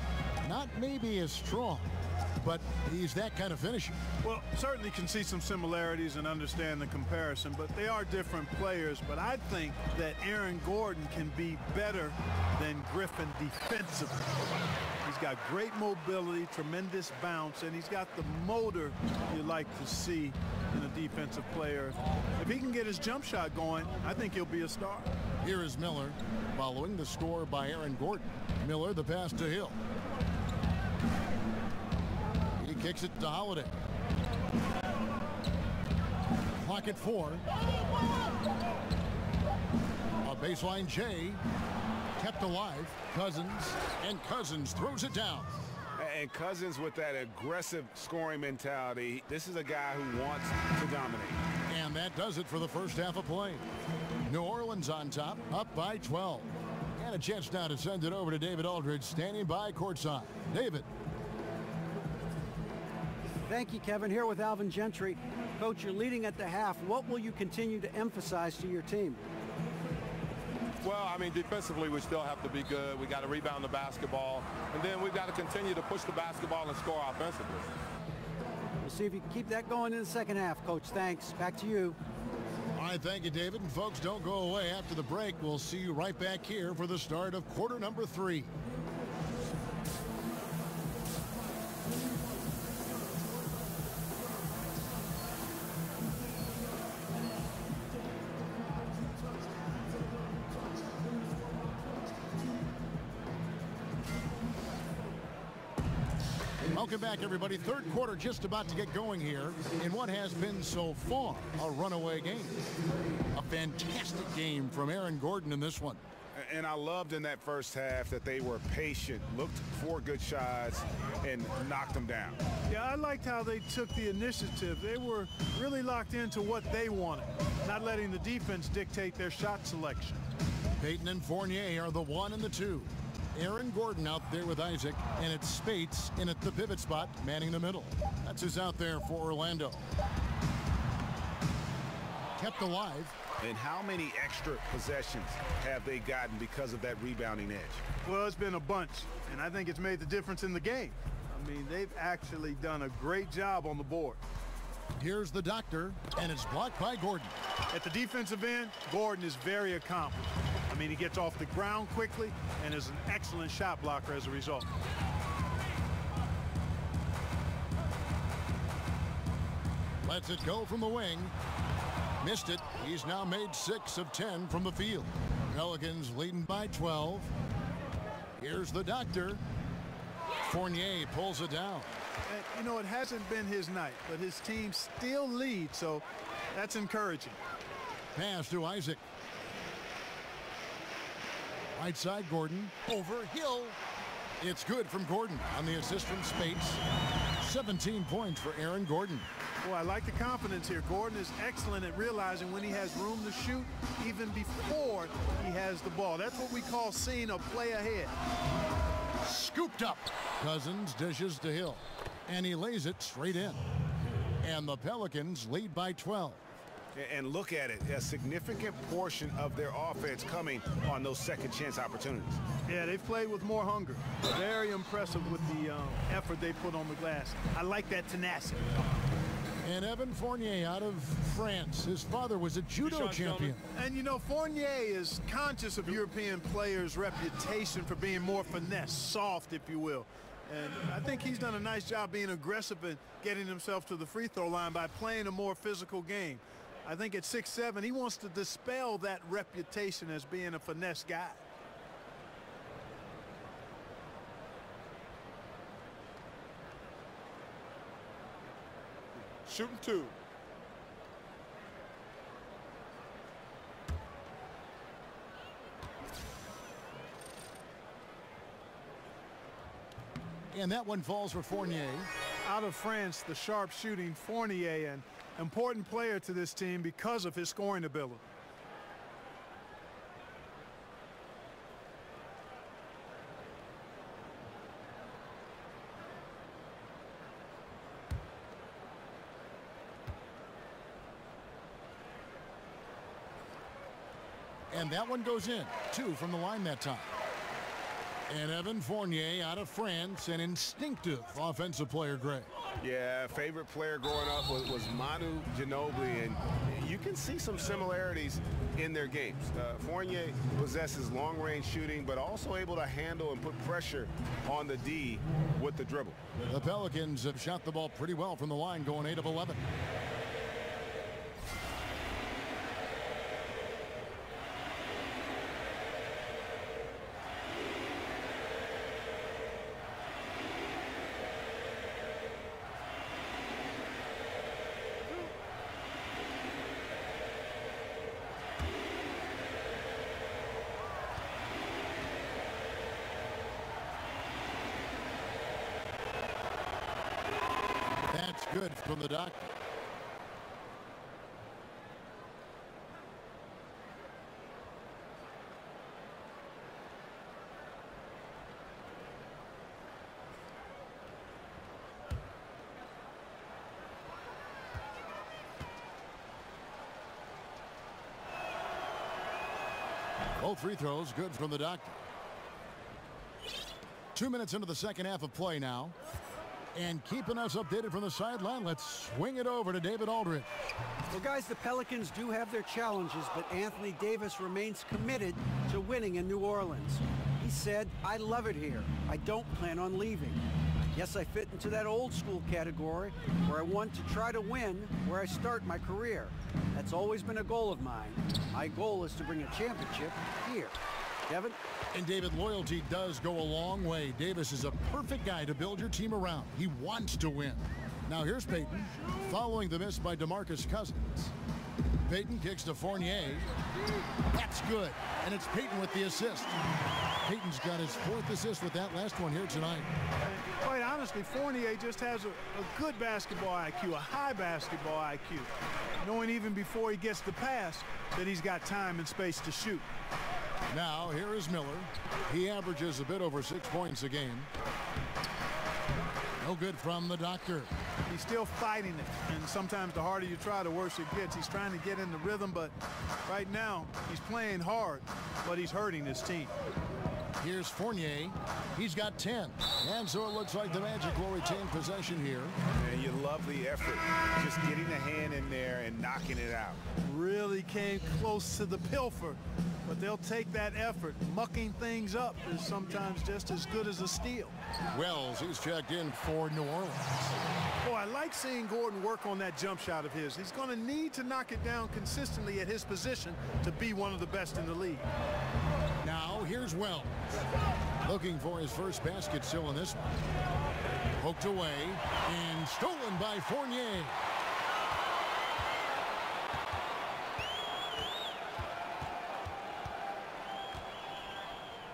Not maybe as strong, but he's that kind of finisher. Well, certainly can see some similarities and understand the comparison, but they are different players. But I think that Aaron Gordon can be better than Griffin defensively. He's got great mobility, tremendous bounce, and he's got the motor you like to see in a defensive player. If he can get his jump shot going, I think he'll be a star. Here is Miller following the score by Aaron Gordon. Miller, the pass to Hill. He kicks it to Holiday. Clock at 4. A baseline J kept alive. Cousins, and Cousins throws it down. And Cousins with that aggressive scoring mentality. This is a guy who wants to dominate. And that does it for the first half of play. New Orleans on top, up by 12. And a chance now to send it over to David Aldridge, standing by courtside. David. Thank you, Kevin. Here with Alvin Gentry. Coach, you're leading at the half. What will you continue to emphasize to your team? Well, I mean, defensively, we still have to be good. We got to rebound the basketball, and then we've got to continue to push the basketball and score offensively. We'll see if you can keep that going in the second half, Coach. Thanks. Back to you. All right, thank you, David. And folks, don't go away. After the break, we'll see you right back here for the start of quarter number 3. Welcome back, everybody. Third quarter just about to get going here in what has been so far a runaway game. A fantastic game from Aaron Gordon in this one. And I loved in that first half that they were patient, looked for good shots, and knocked them down. Yeah, I liked how they took the initiative. They were really locked into what they wanted, not letting the defense dictate their shot selection. Payton and Fournier are the 1 and the 2. Aaron Gordon out there with Isaac, and it's Spates in at the pivot spot, manning the middle. That's who's out there for Orlando. Kept alive. And how many extra possessions have they gotten because of that rebounding edge? Well, it's been a bunch, and I think it's made the difference in the game. I mean, they've actually done a great job on the board. Here's the doctor, and it's blocked by Gordon. At the defensive end, Gordon is very accomplished. I mean, he gets off the ground quickly and is an excellent shot blocker as a result. Lets it go from the wing. Missed it. He's now made 6 of 10 from the field. Pelicans leading by 12. Here's the doctor. Fournier pulls it down. And, you know, it hasn't been his night, but his team still leads, so that's encouraging. Pass to Isaac. Right side, Gordon. Over Hill. It's good from Gordon on the assist from Spates. 17 points for Aaron Gordon. Boy, I like the confidence here. Gordon is excellent at realizing when he has room to shoot, even before he has the ball. That's what we call seeing a play ahead. Scooped up. Cousins dishes to Hill, and he lays it straight in. And the Pelicans lead by 12. And look at it, a significant portion of their offense coming on those second chance opportunities. Yeah, they've played with more hunger. Very impressive with the effort they put on the glass. I like that tenacity. And Evan Fournier out of France. His father was a judo champion. And you know, Fournier is conscious of European players' reputation for being more finesse, soft, if you will. And I think he's done a nice job being aggressive and getting himself to the free throw line by playing a more physical game. I think at 6'7", he wants to dispel that reputation as being a finesse guy. Shooting 2. And that one falls for Fournier. Out of France, the sharp shooting Fournier, an important player to this team because of his scoring ability. And that one goes in. 2 from the line that time. And Evan Fournier out of France, an instinctive offensive player, Greg. Yeah, favorite player growing up was Manu Ginobili, and you can see some similarities in their games. Fournier possesses long-range shooting, but also able to handle and put pressure on the D with the dribble. The Pelicans have shot the ball pretty well from the line, going 8 of 11. That's good from the doctor. Both free throws good from the doctor. 2 minutes into the second half of play now. And keeping us updated from the sideline, let's swing it over to David Aldridge. Well, guys, the Pelicans do have their challenges, but Anthony Davis remains committed to winning in New Orleans. He said, "I love it here. I don't plan on leaving. Yes, I fit into that old school category where I want to try to win where I start my career. That's always been a goal of mine. My goal is to bring a championship here." Kevin? And David, loyalty does go a long way. Davis is a perfect guy to build your team around. He wants to win. Now here's Payton, following the miss by DeMarcus Cousins. Payton kicks to Fournier. That's good. And it's Payton with the assist. Payton's got his 4th assist with that last one here tonight. Quite honestly, Fournier just has a good basketball IQ, a high basketball IQ. Knowing even before he gets the pass that he's got time and space to shoot. Now, here is Miller. He averages a bit over 6 points a game. No good from the doctor. He's still fighting it, and sometimes the harder you try, the worse it gets. He's trying to get in the rhythm, but right now, he's playing hard, but he's hurting his team. Here's Fournier. He's got 10. And so it looks like the Magic will retain possession here. And you love the effort. Just getting the hand in there and knocking it out. Really came close to the pilfer, but they'll take that effort. Mucking things up is sometimes just as good as a steal. Wells, he's checked in for New Orleans. Boy, I like seeing Gordon work on that jump shot of his. He's going to need to knock it down consistently at his position to be one of the best in the league. Now, here's Wells. Looking for his first basket still in this one. Poked away and stolen by Fournier.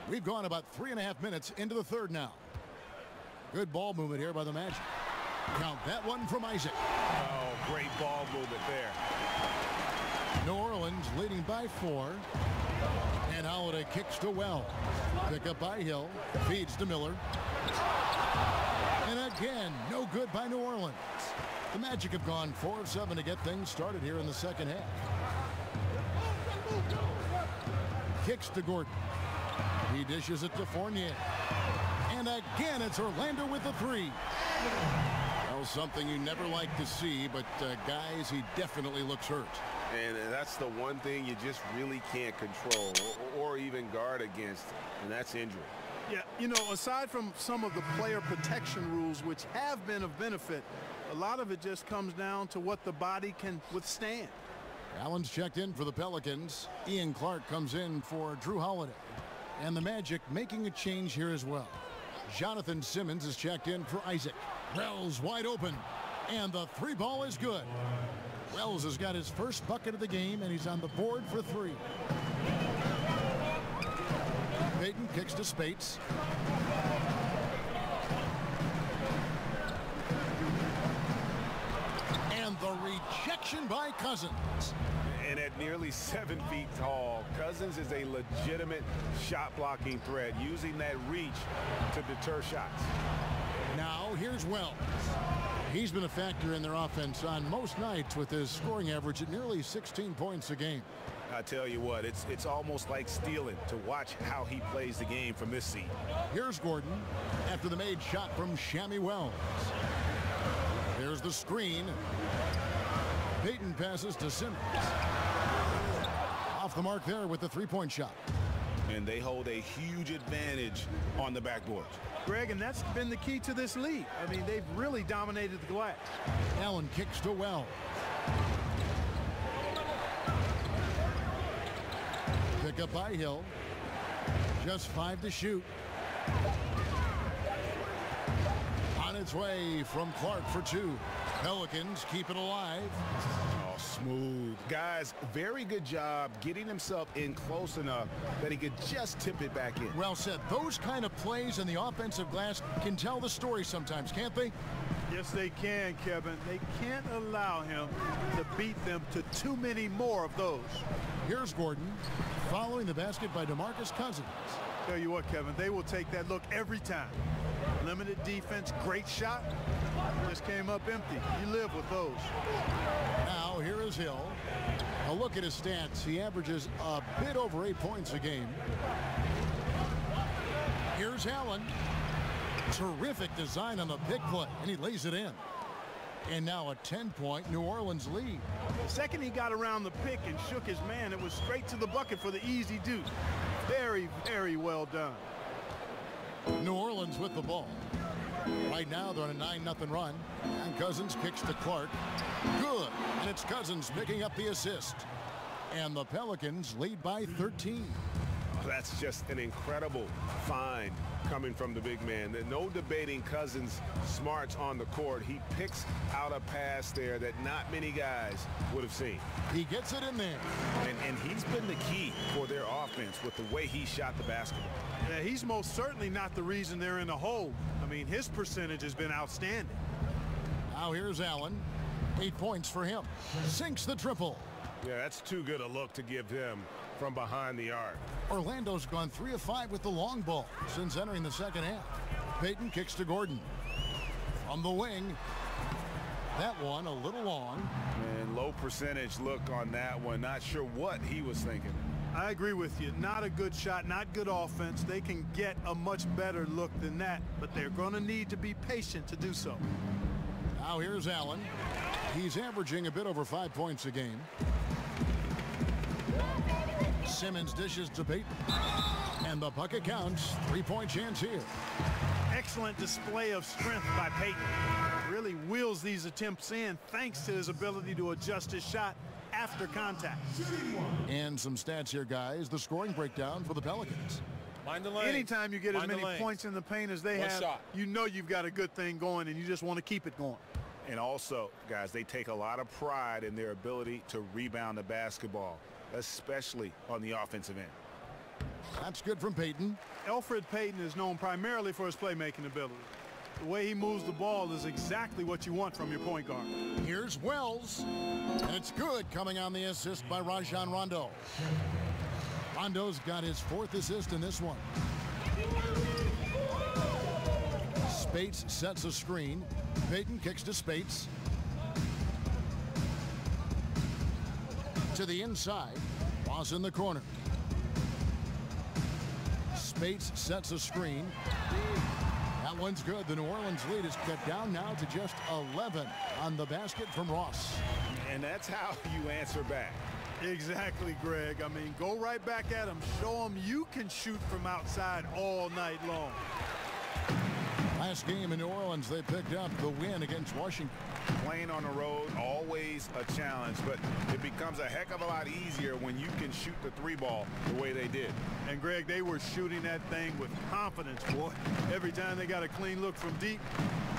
We've gone about 3.5 minutes into the third now. Good ball movement here by the Magic. Count that one from Isaac. Oh, great ball movement there. New Orleans leading by 4. And Holiday kicks to Wells. Pick up by Hill. Feeds to Miller. And again, no good by New Orleans. The Magic have gone 4 of 7 to get things started here in the second half. Kicks to Gordon. He dishes it to Fournier. And again, it's Orlando with the 3. Well, something you never like to see, but guys, he definitely looks hurt. And that's the one thing you just really can't control or even guard against, and that's injury. Yeah, you know, aside from some of the player protection rules, which have been of benefit, a lot of it just comes down to what the body can withstand. Allen's checked in for the Pelicans. Ian Clark comes in for Drew Holiday. And the Magic making a change here as well. Jonathan Simmons is checked in for Isaac. Wells wide open. And the 3 ball is good. Wells has got his first bucket of the game, and he's on the board for 3. Payton kicks to Spates. And the rejection by Cousins. And at nearly 7 feet tall, Cousins is a legitimate shot-blocking threat, using that reach to deter shots. Now here's Wells. He's been a factor in their offense on most nights with his scoring average at nearly 16 points a game. I tell you what, it's almost like stealing to watch how he plays the game from this seat. Here's Gordon after the made shot from Shammy Wells. There's the screen. Payton passes to Simmons. Off the mark there with the 3-point shot. And they hold a huge advantage on the backboard. Greg, and that's been the key to this lead. I mean, they've really dominated the glass. Allen kicks to Wells. Pick up by Hill. Just 5 to shoot. On its way from Clark for 2. Pelicans keep it alive. Oh, smooth. Guys, very good job getting himself in close enough that he could just tip it back in. Well said. Those kind of plays in the offensive glass can tell the story sometimes, can't they? Yes, they can, Kevin. They can't allow him to beat them to too many more of those. Here's Gordon following the basket by DeMarcus Cousins. Tell you what, Kevin, they will take that look every time. Limited defense, great shot. points came up empty. You live with those. Now here is Hill. A look at his stats. He averages a bit over 8 points a game. Here's Allen. Terrific design on the pick play, and he lays it in. And now a 10-point New Orleans lead. The second he got around the pick and shook his man, it was straight to the bucket for the easy deuce. Very, very well done. New Orleans with the ball. Right now they're on a 9-0 run. And Cousins kicks to Clark. Good. And it's Cousins picking up the assist. And the Pelicans lead by 13. That's just an incredible find coming from the big man. No debating Cousins' smarts on the court. He picks out a pass there that not many guys would have seen. He gets it in there. And he's been the key for their offense with the way he shot the basketball. Yeah, he's most certainly not the reason they're in the hole. I mean, his percentage has been outstanding. Now here's Allen. 8 points for him. Sinks the triple. Yeah, that's too good a look to give him from behind the arc. Orlando's gone 3 of 5 with the long ball since entering the second half. Payton kicks to Gordon. From the wing. That one a little long. And low percentage look on that one. Not sure what he was thinking. I agree with you. Not a good shot, not good offense. They can get a much better look than that, but they're going to need to be patient to do so. Now here's Allen. He's averaging a bit over 5 points a game. Simmons dishes to Payton. And the bucket counts. 3-point chance here. Excellent display of strength by Payton. Really wheels these attempts in thanks to his ability to adjust his shot after contact. And some stats here, guys. The scoring breakdown for the Pelicans. Mind the lane. Anytime you get as many points in the paint as they have, shot. you know you've got a good thing going, and you just want to keep it going. And also, guys, they take a lot of pride in their ability to rebound the basketball, especially on the offensive end. That's good from Payton. Elfrid Payton is known primarily for his playmaking ability. The way he moves the ball is exactly what you want from your point guard. Here's Wells. And it's good, coming on the assist by Rajon Rondo. Rondo's got his 4th assist in this one. Spates sets a screen. Payton kicks to Spates. To the inside. Ross in the corner. Spates sets a screen. That one's good. The New Orleans lead is cut down now to just 11 on the basket from Ross. And that's how you answer back. Exactly, Greg. I mean, go right back at him. Show him you can shoot from outside all night long. Last game in New Orleans, they picked up the win against Washington. Playing on the road, always a challenge, but it becomes a heck of a lot easier when you can shoot the 3-ball the way they did. And, Greg, they were shooting that thing with confidence, boy. Every time they got a clean look from deep,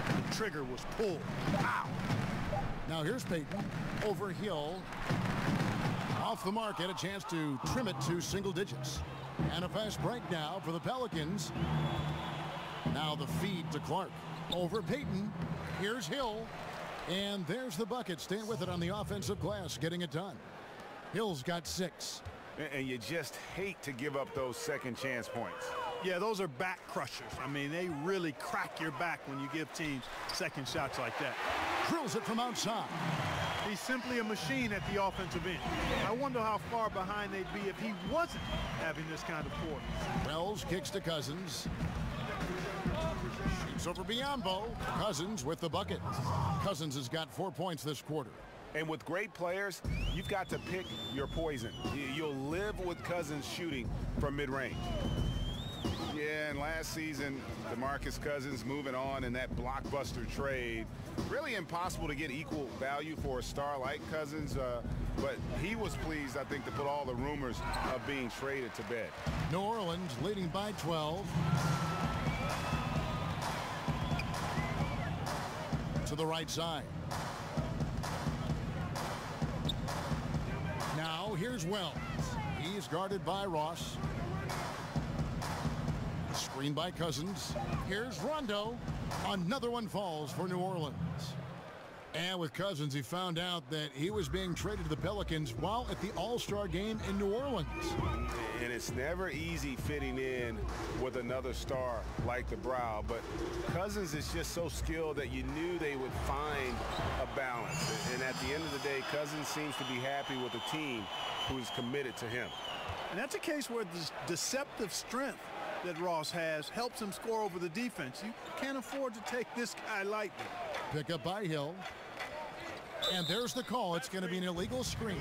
the trigger was pulled. Wow. Now here's Payton over Hill. Off the mark, had a chance to trim it to single digits. And a fast break now for the Pelicans. Now the feed to Clark. Over Payton. Here's Hill. And there's the bucket. Staying with it on the offensive glass, getting it done. Hill's got 6. And you just hate to give up those second chance points. Yeah, those are back crushers. I mean, they really crack your back when you give teams second shots like that. Drills it from outside. He's simply a machine at the offensive end. I wonder how far behind they'd be if he wasn't having this kind of quarter. Wells kicks to Cousins. Shoots over Biombo. Cousins with the bucket. Cousins has got 4 points this quarter. And with great players, you've got to pick your poison. You'll live with Cousins shooting from mid-range. Yeah, and last season, DeMarcus Cousins moving on in that blockbuster trade. Really impossible to get equal value for a star like Cousins, but he was pleased, I think, to put all the rumors of being traded to bed. New Orleans leading by 12. To the right side. Now here's Wells. He's guarded by Ross. Screen by Cousins. Here's Rondo. Another one falls for New Orleans. And with Cousins, he found out that he was being traded to the Pelicans while at the All-Star game in New Orleans. And it's never easy fitting in with another star like the Brow, but Cousins is just so skilled that you knew they would find a balance. And at the end of the day, Cousins seems to be happy with a team who's committed to him. And that's a case where the deceptive strength that Ross has helps him score over the defense. You can't afford to take this guy lightly. Pick up by Hill. And there's the call. It's going to be an illegal screen.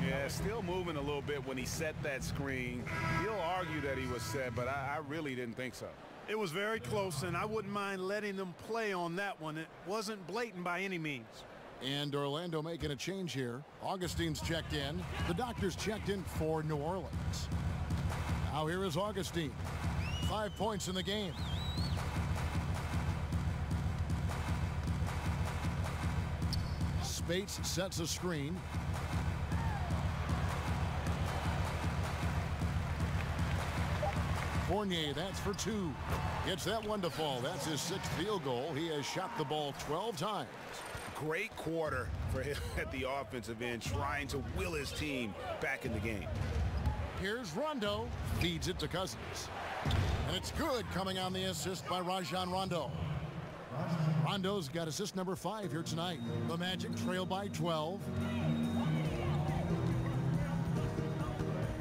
Yeah, still moving a little bit when he set that screen. He'll argue that he was set, but I really didn't think so. It was very close, and I wouldn't mind letting them play on that one. It wasn't blatant by any means. And Orlando making a change here. Augustine's checked in. The doctor's checked in for New Orleans. Now here is Augustine. 5 points in the game. Spates sets a screen. Fournier, that's for 2. Gets that one to fall. That's his 6th field goal. He has shot the ball 12 times. Great quarter for him at the offensive end, trying to will his team back in the game. Here's Rondo. Feeds it to Cousins. And it's good, coming on the assist by Rajon Rondo. Rondo's got assist number 5 here tonight. The Magic trail by 12.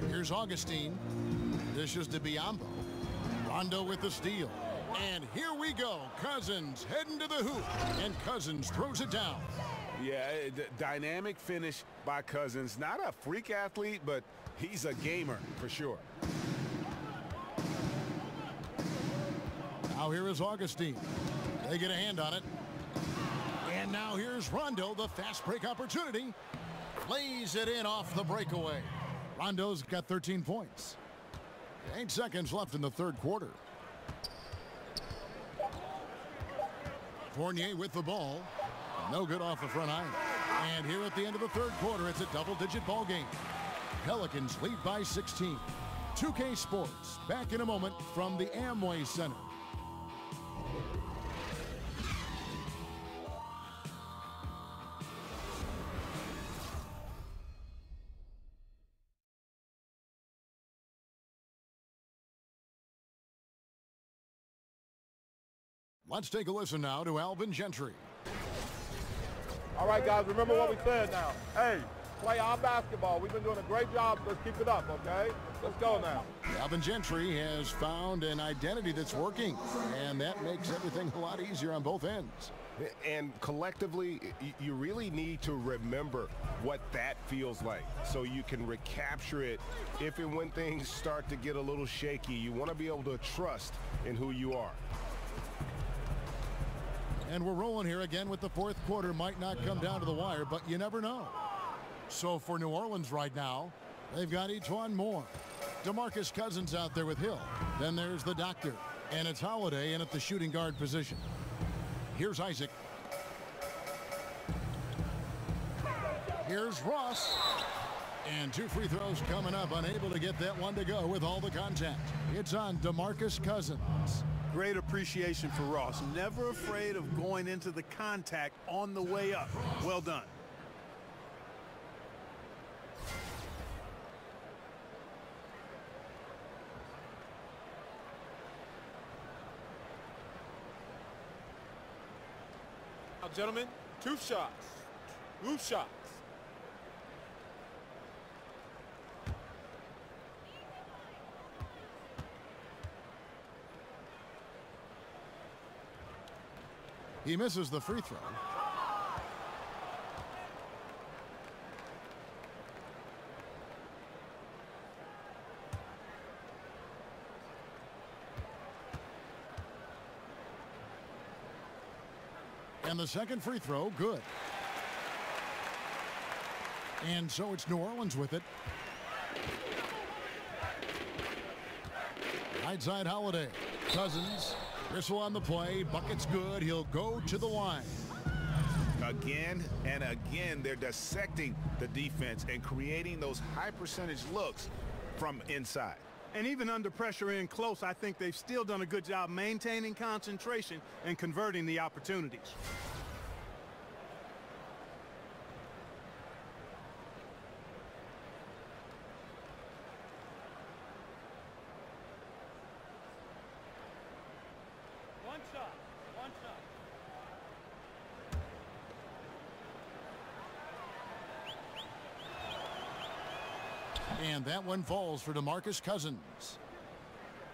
Here's Augustine. Dishes to Biyombo. Rondo with the steal. And here we go. Cousins heading to the hoop. And Cousins throws it down. Yeah, dynamic finish by Cousins. Not a freak athlete, but he's a gamer for sure. Now here is Augustine. They get a hand on it. And now here's Rondo, the fast break opportunity. Plays it in off the breakaway. Rondo's got 13 points. 8 seconds left in the third quarter. Fournier with the ball. No good off the front iron. And here at the end of the third quarter, it's a double-digit ball game. Pelicans lead by 16. 2K Sports, back in a moment from the Amway Center. Let's take a listen now to Alvin Gentry. All right, guys, remember what we said now. Hey, play our basketball. We've been doing a great job. Let's keep it up, okay? Let's go now. Alvin Gentry has found an identity that's working, and that makes everything a lot easier on both ends. And collectively, you really need to remember what that feels like so you can recapture it if and when things start to get a little shaky. You want to be able to trust in who you are. And we're rolling here again with the fourth quarter. Might not come down to the wire, but you never know. So for New Orleans right now, they've got E'Twaun Moore. DeMarcus Cousins out there with Hill. Then there's the doctor. And it's Holiday in at the shooting guard position. Here's Isaac. Here's Ross. And 2 free throws coming up. Unable to get that one to go with all the contact. It's on DeMarcus Cousins. Great appreciation for Ross. Never afraid of going into the contact on the way up. Well done. Now, gentlemen, 2 shots. 2 shots. He misses the free throw. And the second free throw, good. And so it's New Orleans with it. Right side Holiday. Cousins. Gristle on the play. Bucket's good. He'll go to the line. Again and again, they're dissecting the defense and creating those high percentage looks from inside. And even under pressure in close, I think they've still done a good job maintaining concentration and converting the opportunities. One shot. One shot. And that one falls for DeMarcus Cousins.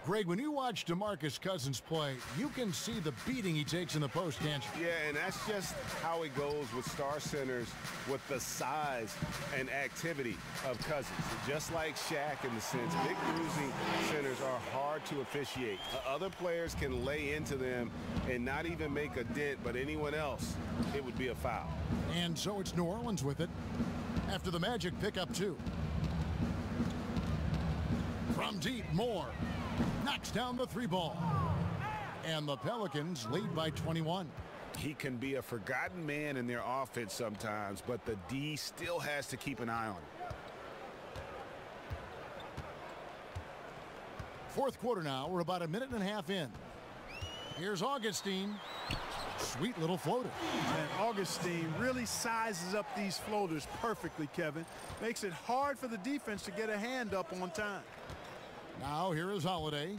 Greg, when you watch DeMarcus Cousins play, you can see the beating he takes in the post, can't you? Yeah, and that's just how it goes with star centers, with the size and activity of Cousins. Just like Shaq in the sense, big bruising centers are hard to officiate. Other players can lay into them and not even make a dent, but anyone else, it would be a foul. And so it's New Orleans with it after the Magic pick up 2. From deep, Moore knocks down the 3 ball. And the Pelicans lead by 21. He can be a forgotten man in their offense sometimes, but the D still has to keep an eye on him. Fourth quarter now. We're about a minute and a half in. Here's Augustine. Sweet little floater. And Augustine really sizes up these floaters perfectly, Kevin. Makes it hard for the defense to get a hand up on time. Now here is Holiday.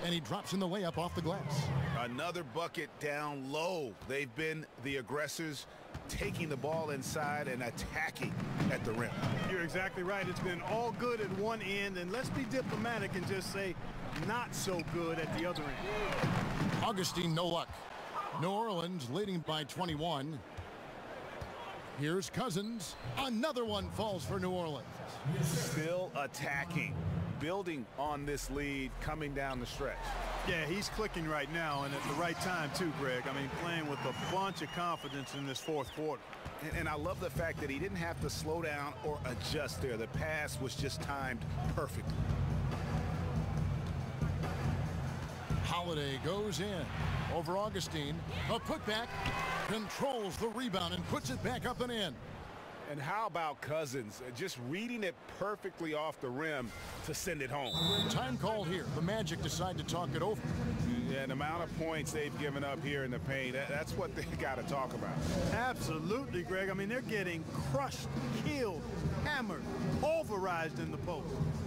And he drops in the layup off the glass. Another bucket down low. They've been the aggressors, taking the ball inside and attacking at the rim. You're exactly right. It's been all good at one end, and let's be diplomatic and just say not so good at the other end. Augustine, no luck. New Orleans leading by 21. Here's Cousins. Another one falls for New Orleans. Still attacking, building on this lead coming down the stretch. Yeah, he's clicking right now, and at the right time too, Greg. I mean, playing with a bunch of confidence in this fourth quarter. And I love the fact that he didn't have to slow down or adjust there. The pass was just timed perfectly. Holiday goes in over Augustine. A putback, controls the rebound and puts it back up and in. And how about Cousins just reading it perfectly off the rim to send it home? Time called here. The Magic decide to talk it over. Yeah, the amount of points they've given up here in the paint, that's what they got to talk about. Absolutely, Greg. I mean, they're getting crushed, killed, hammered, pulverized in the post.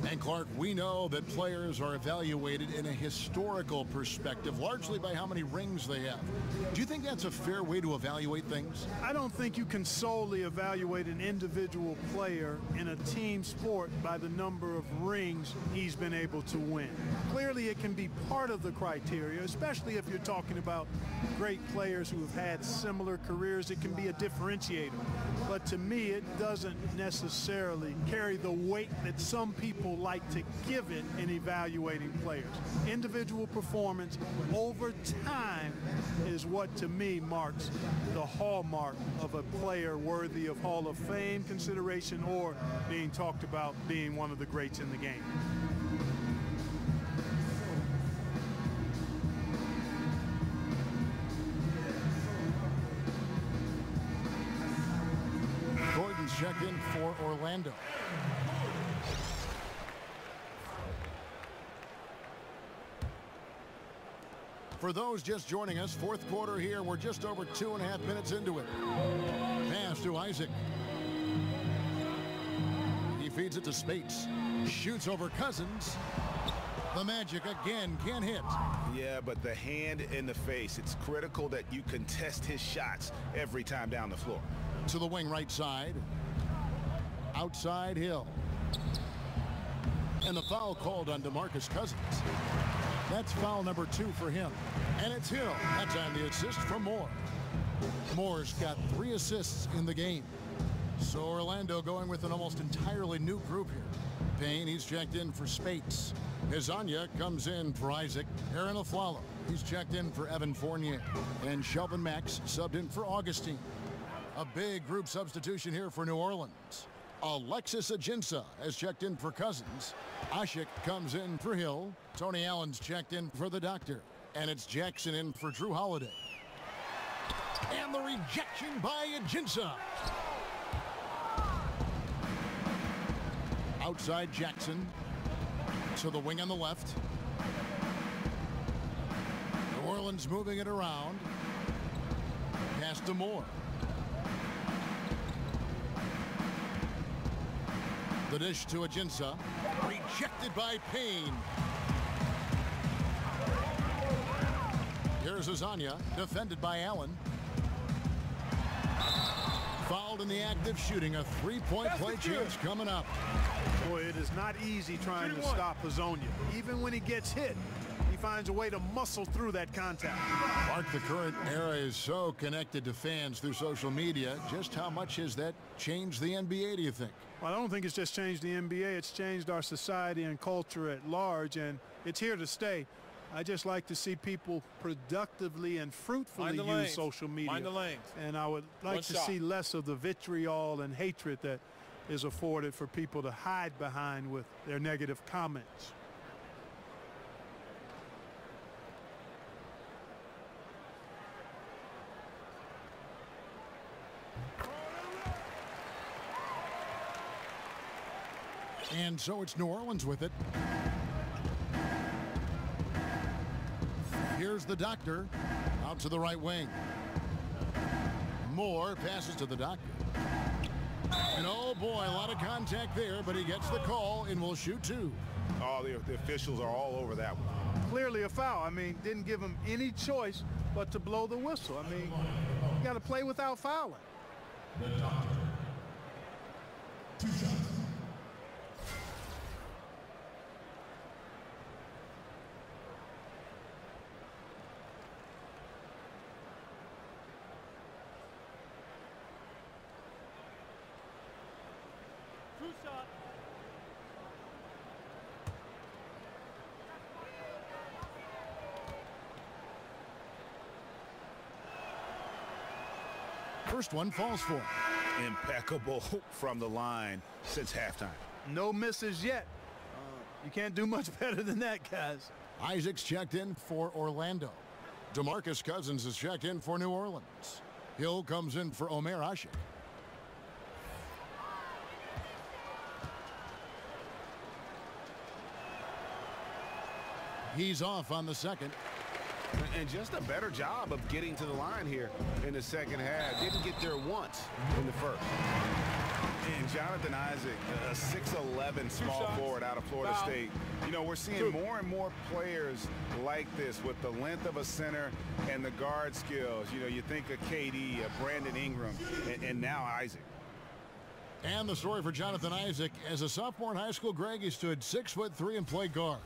And Clark, we know that players are evaluated in a historical perspective, largely by how many rings they have. Do you think that's a fair way to evaluate things? I don't think you can solely evaluate an individual player in a team sport by the number of rings he's been able to win. Clearly, it can be part of the criteria, especially if you're talking about great players who have had similar careers. It can be a differentiator. But to me, it doesn't necessarily carry the weight that some people like to give it in evaluating players. Individual performance over time is what, to me, marks the hallmark of a player worthy of Hall of Fame consideration or being talked about being one of the greats in the game. Gordon's check in for Orlando. For those just joining us, fourth quarter here. We're just over 2.5 minutes into it. Pass to Isaac. He feeds it to Spates. Shoots over Cousins. The Magic again can't hit. Yeah, but the hand in the face, it's critical that you contest his shots every time down the floor. To the wing right side. Outside Hill. And the foul called on DeMarcus Cousins. That's foul number 2 for him. And it's Hill. That's on the assist from Moore. Moore's got 3 assists in the game. So Orlando going with an almost entirely new group here. Payne, he's checked in for Spates. Hizanya comes in for Isaac. Aaron Aflalo, he's checked in for Evan Fournier. And Shelvin Max subbed in for Augustine. A big group substitution here for New Orleans. Alexis Ajinça has checked in for Cousins. Ashik comes in for Hill. Tony Allen's checked in for the Doctor. And it's Jackson in for Drew Holiday. And the rejection by Ajinça. Outside Jackson. To the wing on the left. New Orleans moving it around. Pass to Moore. The dish to Ajinça. Rejected by Payne. Here's Azania, defended by Allen. Fouled in the act of shooting. A three-point play chance coming up. Boy, it is not easy trying to stop Hazonia. Even when he gets hit, he finds a way to muscle through that contact. Mark, the current era is so connected to fans through social media. Just how much has that changed the NBA, do you think? Well, I don't think it's just changed the NBA. It's changed our society and culture at large, and it's here to stay. I just like to see people productively and fruitfully use social media. Mind the lanes. And I would like to see less of the vitriol and hatred that is afforded for people to hide behind with their negative comments. And so it's New Orleans with it. Here's the doctor out to the right wing. Moore passes to the doctor. And oh boy, a lot of contact there, but he gets the call and will shoot two. Oh, the officials are all over that one. Clearly a foul. I mean, didn't give him any choice but to blow the whistle. I mean, you got to play without fouling. The doctor. 2 shots. First one falls for him. Impeccable from the line since halftime. No misses yet. You can't do much better than that, guys. Isaac's checked in for Orlando. DeMarcus Cousins is checked in for New Orleans. Hill comes in for Omer Ashik. He's off on the second. And just a better job of getting to the line here in the second half. Didn't get there once in the first. And Jonathan Isaac, a 6'11" small forward out of Florida State. You know, we're seeing more and more players like this with the length of a center and the guard skills. You know, you think of KD, Brandon Ingram, and now Isaac. And the story for Jonathan Isaac. As a sophomore in high school, Greg, he stood 6'3" and played guard.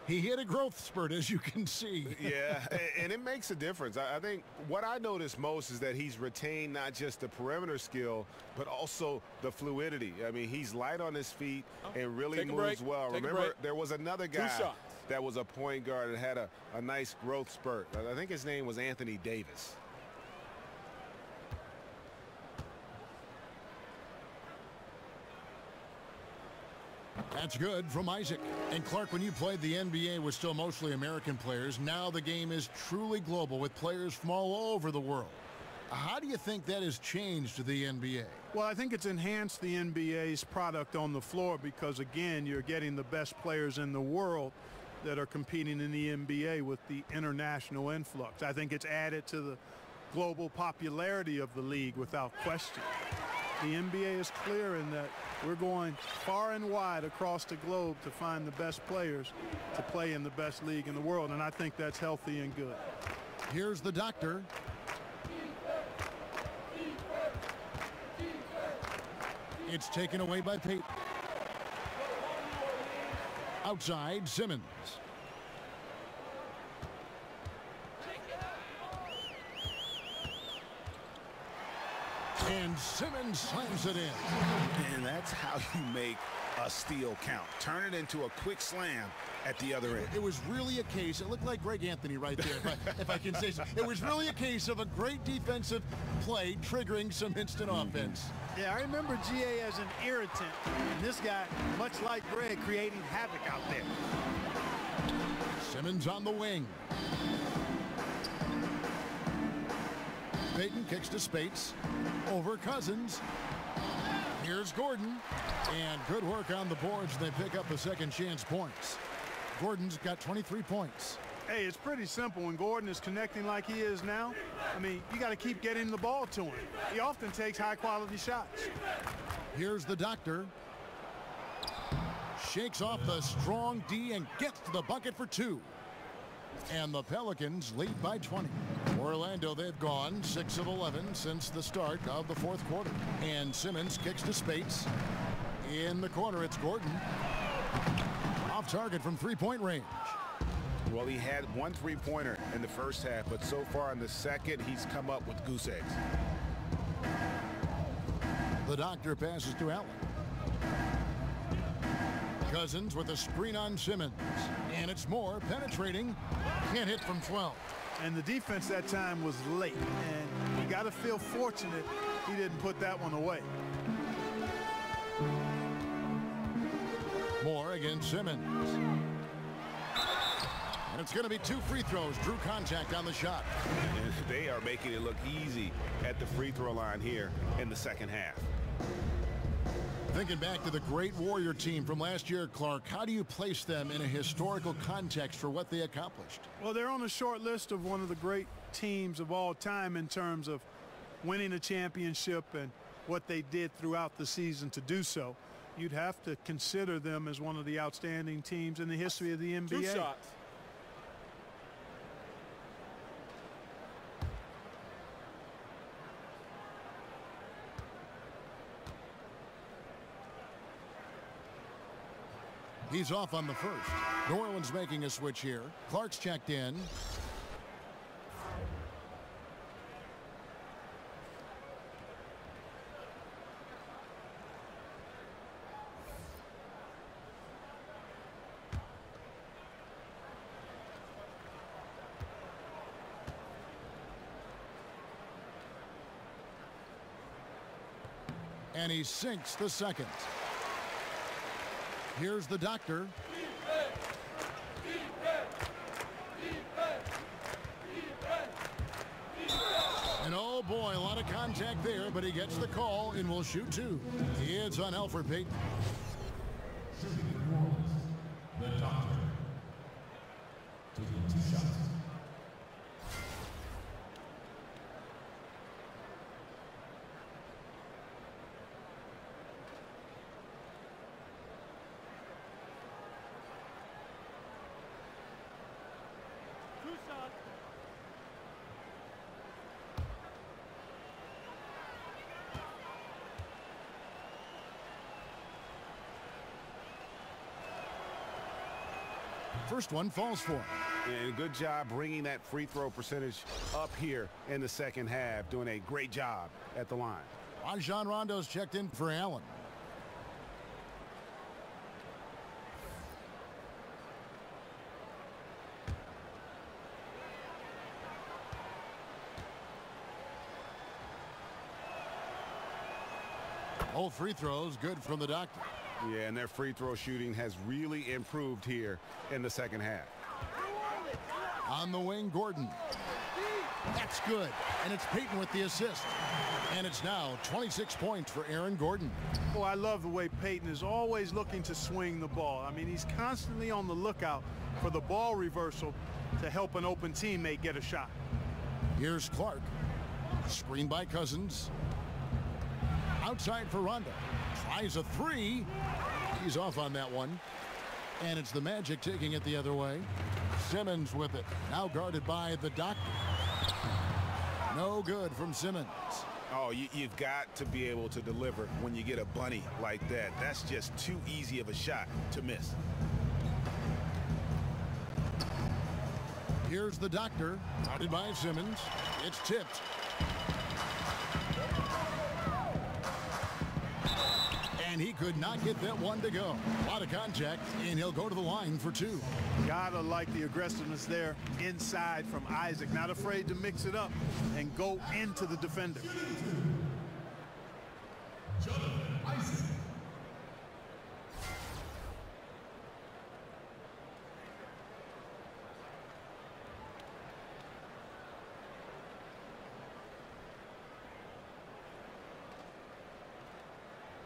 He hit a growth spurt, as you can see. Yeah, and it makes a difference. I think what I notice most is that he's retained not just the perimeter skill, but also the fluidity. I mean, he's light on his feet and really moves well. Remember, there was another guy that was a point guard that had a nice growth spurt. I think his name was Anthony Davis. That's good from Isaac. And Clark, when you played the NBA with still mostly American players, now the game is truly global with players from all over the world. How do you think that has changed the NBA? Well, I think it's enhanced the NBA's product on the floor because, again, you're getting the best players in the world that are competing in the NBA with the international influx. I think it's added to the global popularity of the league without question. The NBA is clear in that we're going far and wide across the globe to find the best players to play in the best league in the world, and I think that's healthy and good. Here's the doctor. It's taken away by Payton. Outside, Simmons. And Simmons slams it in. And that's how you make a steal count. Turn it into a quick slam at the other end. It was really a case, it looked like Greg Anthony right there, if I can say so. It was really a case of a great defensive play triggering some instant offense. Yeah, I remember GA as an irritant, and this guy, much like Greg, creating havoc out there. Simmons on the wing. Payton kicks to Spates. Over Cousins. Here's Gordon. And good work on the boards. They pick up the second chance points. Gordon's got 23 points. Hey, it's pretty simple. When Gordon is connecting like he is now, I mean, you got to keep getting the ball to him. He often takes high-quality shots. Here's the doctor. Shakes off the strong D and gets to the bucket for two. And the Pelicans lead by 20. Orlando, they've gone 6 of 11 since the start of the fourth quarter. And Simmons kicks to Spates. In the corner, it's Gordon. Off target from three-point range. Well, he had one three-pointer in the first half, but so far in the second, he's come up with goose eggs. The Doctor passes to Allen. Cousins with a screen on Simmons. And it's Moore penetrating. Can't hit from 12. And the defense that time was late. And you got to feel fortunate he didn't put that one away. Moore against Simmons. And it's going to be 2 free throws. Drew contact on the shot. And they are making it look easy at the free throw line here in the second half. Thinking back to the great Warrior team from last year, Clark, how do you place them in a historical context for what they accomplished? Well, they're on a short list of one of the great teams of all time in terms of winning a championship and what they did throughout the season to do so. You'd have to consider them as one of the outstanding teams in the history of the NBA. 2 shots. He's off on the first. New Orleans making a switch here. Clark's checked in. And he sinks the second. Here's the Doctor. And oh boy, a lot of contact there, but he gets the call and will shoot 2. It's on Elfrid Payton. The Doctor. Taking 2 shots. First one falls for him. And good job bringing that free throw percentage up here in the second half. Doing a great job at the line. Rajon Rondo's checked in for Allen. All free throws good from the Doctor. Yeah, and their free throw shooting has really improved here in the second half. On the wing, Gordon. That's good. And it's Payton with the assist. And it's now 26 points for Aaron Gordon. Oh, I love the way Payton is always looking to swing the ball. I mean, he's constantly on the lookout for the ball reversal to help an open teammate get a shot. Here's Clark. Screened by Cousins. Outside for Rondo. Tries a 3. He's off on that one. And it's the Magic taking it the other way. Simmons with it. Now guarded by the Doctor. No good from Simmons. Oh, you've got to be able to deliver when you get a bunny like that. That's just too easy of a shot to miss. Here's the Doctor. Guarded by Simmons. It's tipped. And he could not get that one to go. A lot of contact, and he'll go to the line for 2. Gotta like the aggressiveness there inside from Isaac. Not afraid to mix it up and go into the defender. Isaac.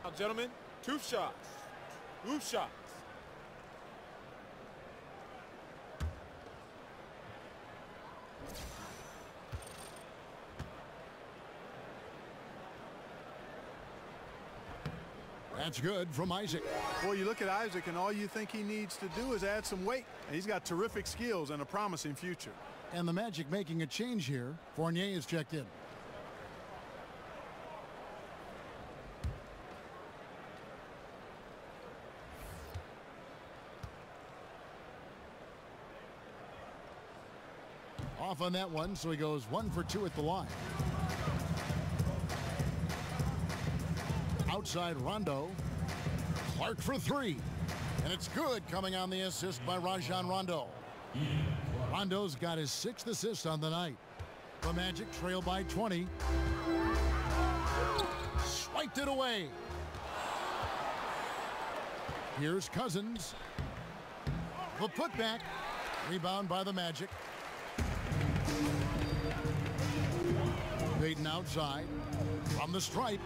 Now, gentlemen, 2 shots. 2 shots. That's good from Isaac. Well, you look at Isaac, and all you think he needs to do is add some weight. And he's got terrific skills and a promising future. And the Magic making a change here. Fournier is checked in. Off on that one, so he goes 1 for 2 at the line. Outside Rondo. Clark for 3. And it's good, coming on the assist by Rajon Rondo. Rondo's got his 6th assist on the night. The Magic trail by 20. Swiped it away. Here's Cousins. The putback. Rebound by the Magic. Payton outside from the stripe.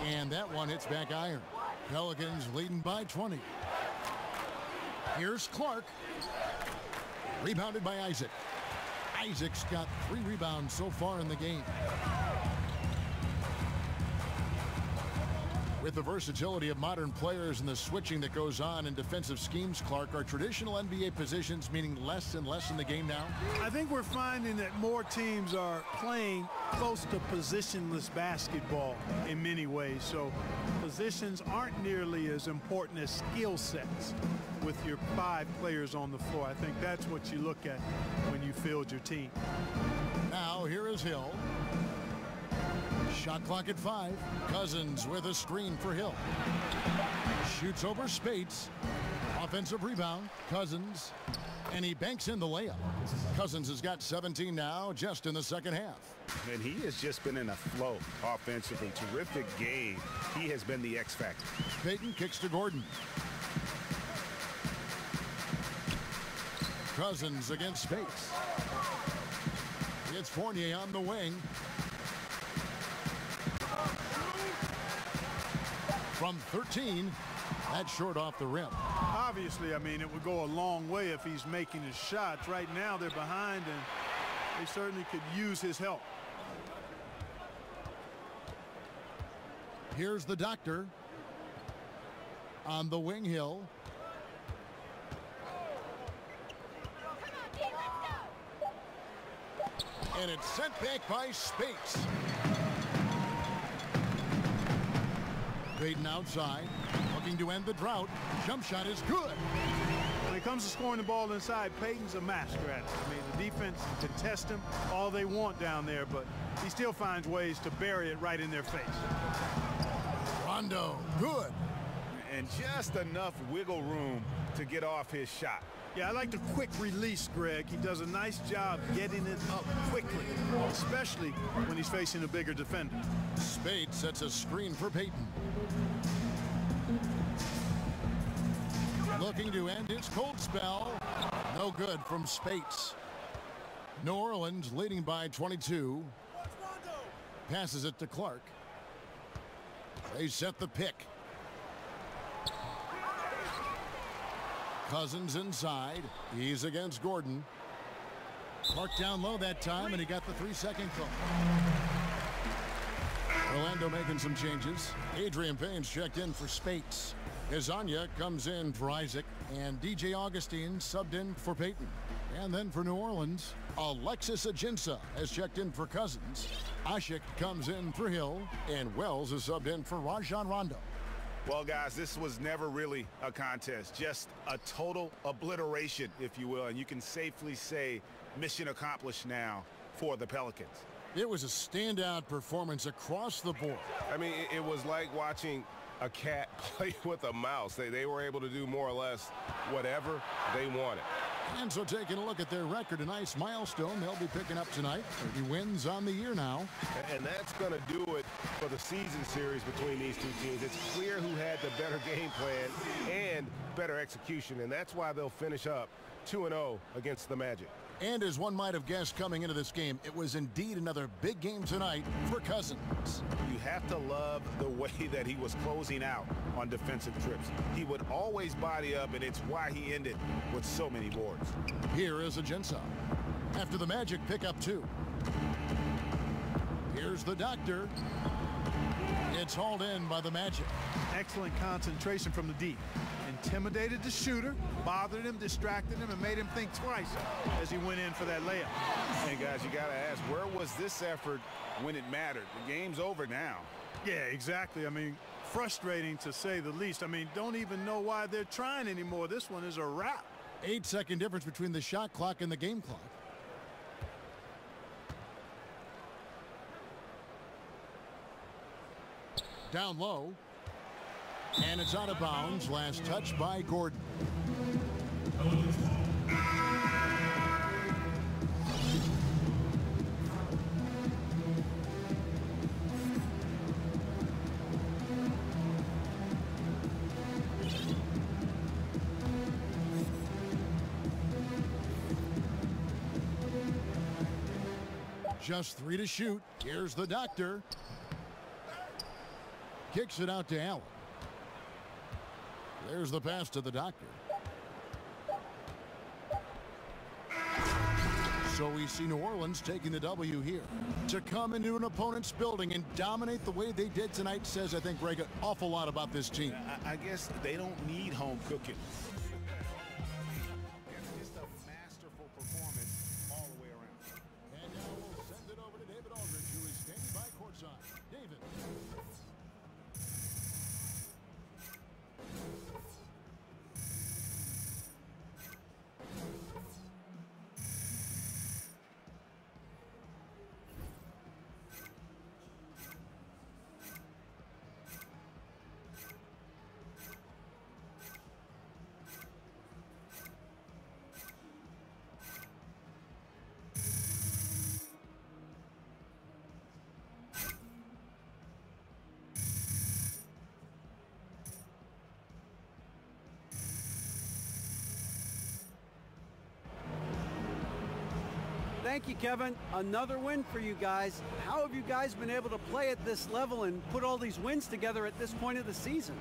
And that one hits back iron. Pelicans leading by 20. Here's Clark. Rebounded by Isaac. Isaac's got 3 rebounds so far in the game. With the versatility of modern players and the switching that goes on in defensive schemes, Clark, are traditional NBA positions meaning less and less in the game now? I think we're finding that more teams are playing close to positionless basketball in many ways. So positions aren't nearly as important as skill sets with your 5 players on the floor. I think that's what you look at when you field your team. Now here is Hill. Shot clock at 5. Cousins with a screen for Hill. Shoots over Spates. Offensive rebound. Cousins. And he banks in the layup. Cousins has got 17 now, just in the second half. And he has just been in a flow offensively. Terrific game. He has been the X factor. Payton kicks to Gordon. Cousins against Spates. It's Fournier on the wing. From 13, that's short off the rim. Obviously, I mean, it would go a long way if he's making his shots. Right now, they're behind, and they certainly could use his help. Here's the doctor on the wing. Hill. And it's sent back by Spates. Payton outside, looking to end the drought. Jump shot is good. When it comes to scoring the ball inside, Payton's a master at it. I mean, the defense can test him all they want down there, but he still finds ways to bury it right in their face. Rondo, good. And just enough wiggle room to get off his shot. Yeah, I like the quick release, Greg. He does a nice job getting it up quickly, especially when he's facing a bigger defender. Spates sets a screen for Payton. Looking to end his cold spell. No good from Spates. New Orleans leading by 22. Passes it to Clark. They set the pick. Cousins inside. He's against Gordon. Clark down low that time, and he got the 3-second call. Orlando making some changes. Adrian Payne's checked in for Spates. Izanya comes in for Isaac, and DJ Augustine subbed in for Payton. And then for New Orleans, Alexis Ajinça has checked in for Cousins. Ashik comes in for Hill, and Wells is subbed in for Rajon Rondo. Well, guys, this was never really a contest, just a total obliteration, if you will, and you can safely say mission accomplished now for the Pelicans. It was a standout performance across the board. I mean, it was like watching a cat play with a mouse. They were able to do more or less whatever they wanted. And so taking a look at their record, a nice milestone they'll be picking up tonight. 30 wins on the year now. And that's going to do it for the season series between these two teams. It's clear who had the better game plan and better execution, and that's why they'll finish up 2-0 against the Magic. And as one might have guessed coming into this game, it was indeed another big game tonight for Cousins. You have to love the way that he was closing out on defensive trips. He would always body up, and it's why he ended with so many boards. Here is Ajinça. After the Magic pick up 2. Here's the doctor. It's hauled in by the Magic. Excellent concentration from the D. Intimidated the shooter, bothered him, distracted him, and made him think twice as he went in for that layup. Hey, guys, you got to ask, where was this effort when it mattered? The game's over now. Yeah, exactly. I mean, frustrating to say the least. I mean, don't even know why they're trying anymore. This one is a wrap. 8-second difference between the shot clock and the game clock. Down low. And it's out of bounds. Last touch by Gordon. Just 3 to shoot. Here's the doctor. Kicks it out to Allen. There's the pass to the doctor. So we see New Orleans taking the W here. To come into an opponent's building and dominate the way they did tonight says, I think, Greg, an awful lot about this team. I guess they don't need home cooking. It's just a masterful performance all the way around. And now we'll send it over to David Aldridge, who is standing by courtside. David. Thank you, Kevin. Another win for you guys. How have you guys been able to play at this level and put all these wins together at this point of the season?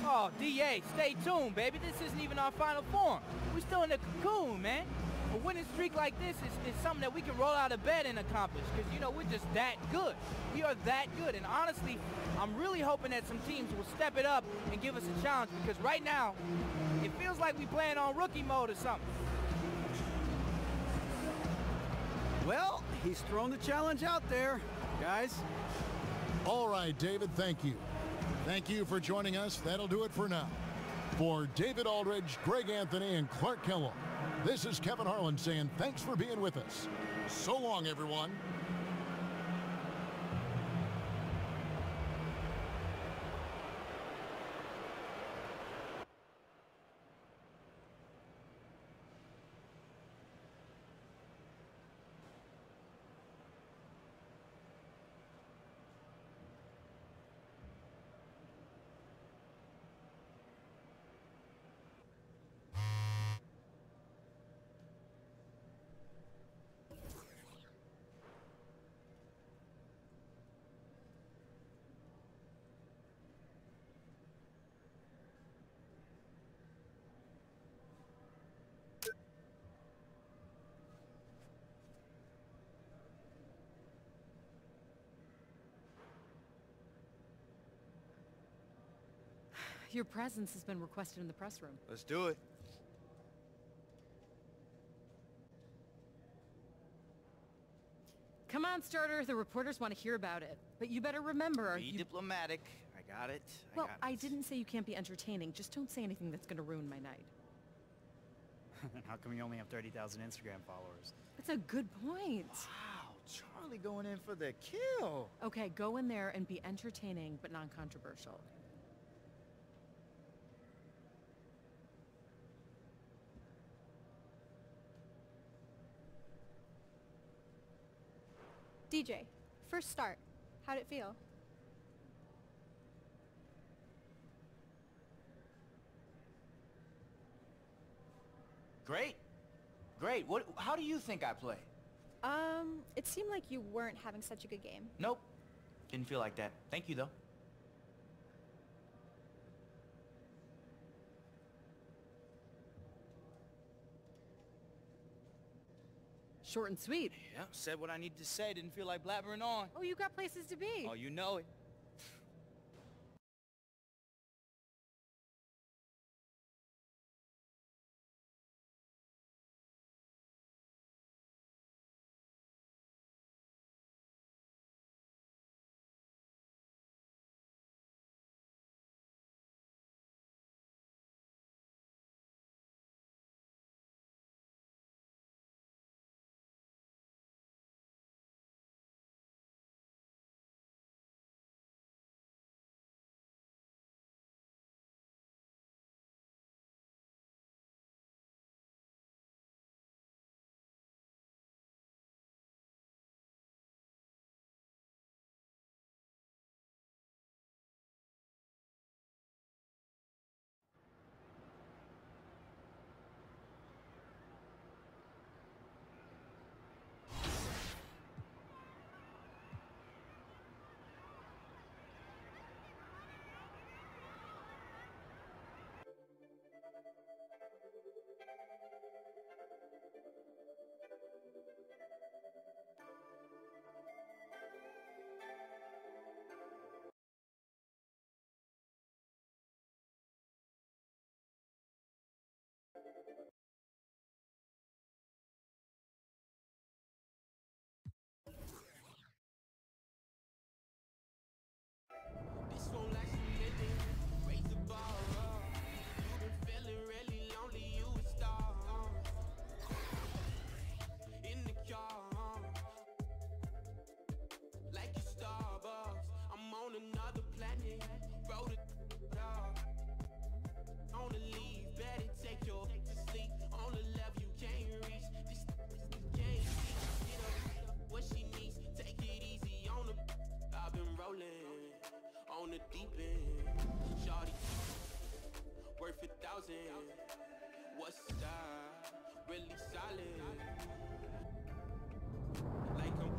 Oh, DA, stay tuned, baby. This isn't even our final form. We're still in the cocoon, man. A winning streak like this is something that we can roll out of bed and accomplish because, you know, we're just that good. We are that good. And honestly, I'm really hoping that some teams will step it up and give us a challenge because right now, it feels like we're playing on rookie mode or something. Well, he's thrown the challenge out there, guys. All right, David, thank you. Thank you for joining us. That'll do it for now. For David Aldridge, Greg Anthony, and Clark Kellogg, this is Kevin Harlan saying thanks for being with us. So long, everyone. Your presence has been requested in the press room. Let's do it. Come on, starter. The reporters want to hear about it. But you better remember... Be diplomatic. I got it. Well, I didn't say you can't be entertaining. Just don't say anything that's going to ruin my night. How come you only have 30,000 Instagram followers? That's a good point. Wow, Charlie going in for the kill. Okay, go in there and be entertaining, but non-controversial. DJ, first start. How'd it feel? Great. Great. How do you think I play? It seemed like you weren't having such a good game. Nope. Didn't feel like that. Thank you, though. short and sweet. Yeah, said what I needed to say. Didn't feel like blabbering on. Oh, you got places to be. Oh, you know it. This won't last a minute. Raise the bar up. You've been feeling really lonely. You a star. In the car, like a Starbucks. I'm on another planet. Wrote it up. On the leave, better take your to sleep. On the level you can't reach. This can't see. Get up, what she needs. Take it easy on the. I've been rolling on the deep end. Shawty, worth 1,000. What's that? Really solid. Like I'm.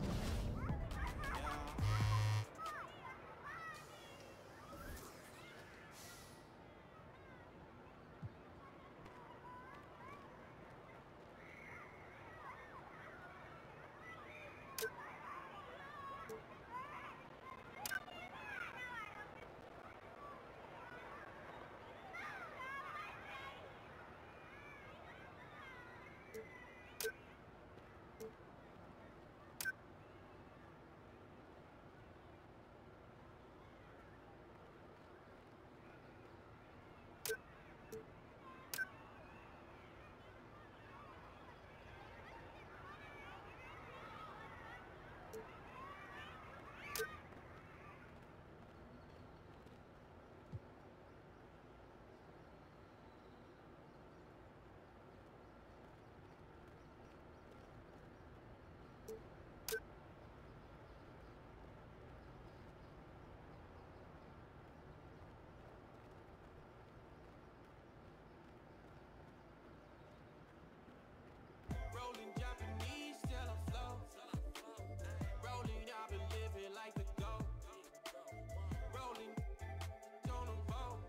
Rolling Japanese, still afloat. Rolling, I've been living like the GOAT. Rolling, on a boat.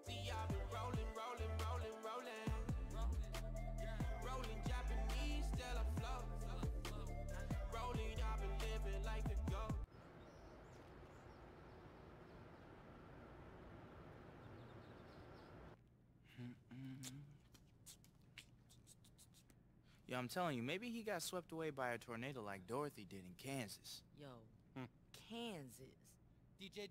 See, I've been rolling. Rolling Japanese, still afloat. Rolling, I've been living like the GOAT. Yo, I'm telling you, maybe he got swept away by a tornado like Dorothy did in Kansas. Yo, Kansas. DJ,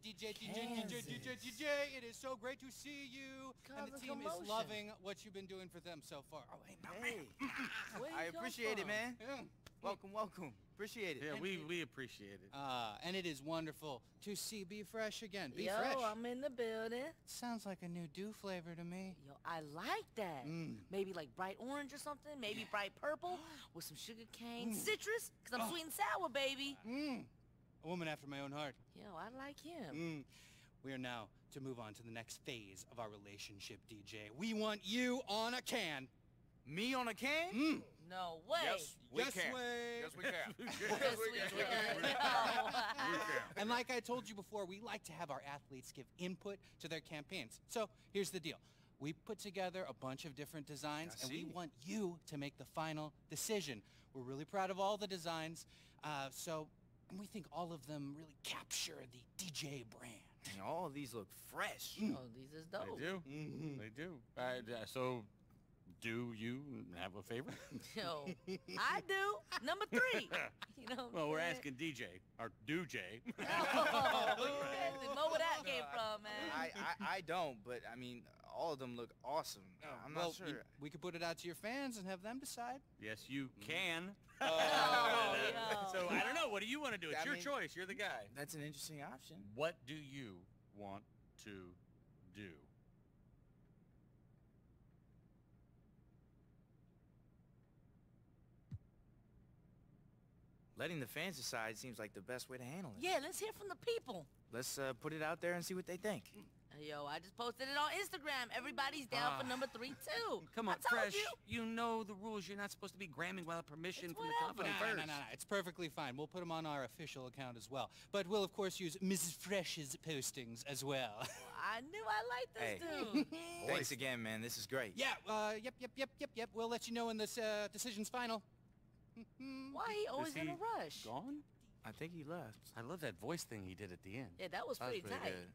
Kansas. it is so great to see you. And the Cause a team commotion. is loving what you've been doing for them so far. Oh, hey, Where you I come appreciate it, from? man. Yeah. Welcome. Appreciate it. Yeah, we appreciate it. And it is wonderful to see Be Fresh again. Be Yo, Fresh. I'm in the building. Sounds like a new dew flavor to me. Yo, I like that. Maybe like bright orange or something. Maybe bright purple with some sugar cane. Citrus, because I'm sweet and sour, baby. A woman after my own heart. Yo, I like him. We are now to move on to the next phase of our relationship, DJ. We want you on a can. Me on a can? No way. Yes, we can. Yes, we can. Yes, we can. And like I told you before, we like to have our athletes give input to their campaigns. So here's the deal. We put together a bunch of different designs, and we want you to make the final decision. We're really proud of all the designs, and we think all of them really capture the DJ brand. And all of these look fresh. Oh, these is dope. They do. They do. So, do you have a favorite? Yo, I do. Number 3. You know. Well, we're asking DJ or do Jay. Know where that came from, man. I don't, but I mean, all of them look awesome. I'm not sure. We could put it out to your fans and have them decide. Yes, you can. Yo. So I don't know. What do you want to do? It's your choice. You're the guy. That's an interesting option. What do you want to do? Letting the fans decide seems like the best way to handle it. Yeah, let's hear from the people. Let's put it out there and see what they think. Yo, I just posted it on Instagram. Everybody's down for number 3 too. Come on, I told Fresh. you. Know the rules. You're not supposed to be gramming without permission from the company first. No. It's perfectly fine. We'll put them on our official account as well. But we'll, of course, use Mrs. Fresh's postings as well. I knew I liked this dude. Thanks again, man. This is great. Yeah, yep. We'll let you know when this decision's final. Why he always in a rush? Gone? I think he left. I love that voice thing he did at the end. Yeah, that was pretty tight. Good.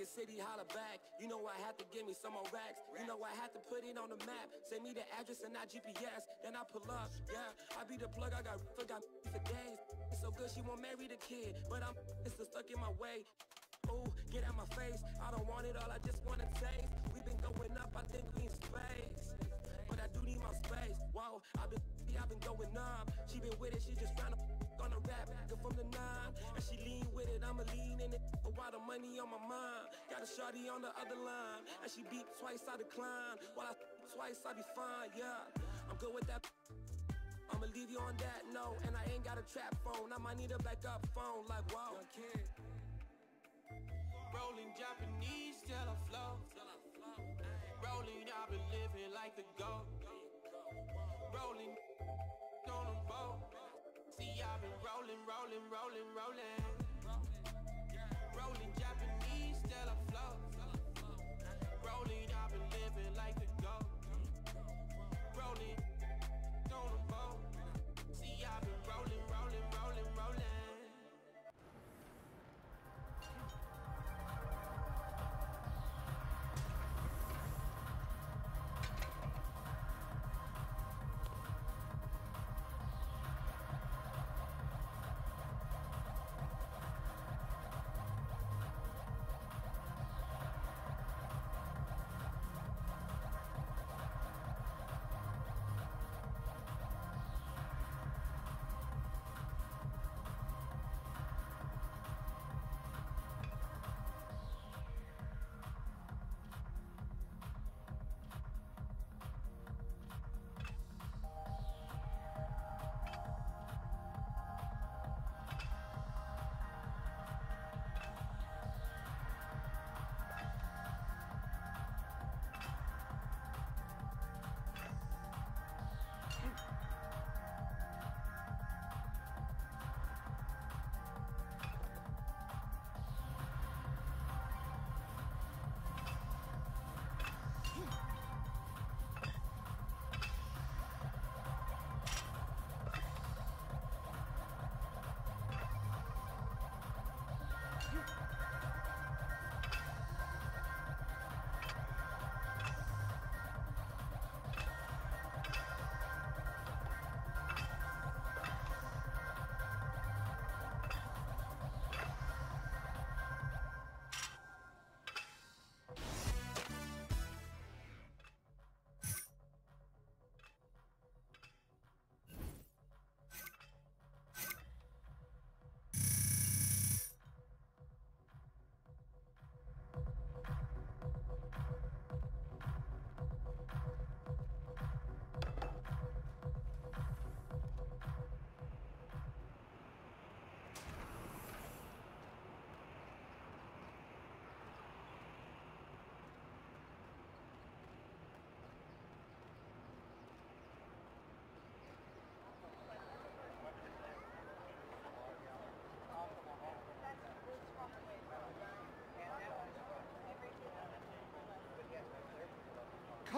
City, holla back. You know I had to give me some more racks. You know I had to put it on the map. Send me the address and not GPS. Then I pull up. Yeah, I be the plug. I got for days. It's so good she won't marry the kid, but it's still stuck in my way. Ooh, get out my face. I don't want it all. I just want to taste. We been going up. I think we in space, but I do need my space. Whoa, I've been going up. She been with it. She just trying to on the rap from the 9, and she lean with it. I'ma lean in it. A lot of money on my mind. Got a shawty on the other line, and she beat twice. I decline. While I twice, I be fine. Yeah, I'm good with that. I'ma leave you on that note, and I ain't got a trap phone. I might need a backup phone. Like wow. Rolling Japanese till I flow. Rolling, I've been living like the GOAT. Rolling on a boat. See, I've been rolling. Rolling Japanese till I float. Rolling, I've been living like the GOAT. Rolling on a boat. See, I've been rolling.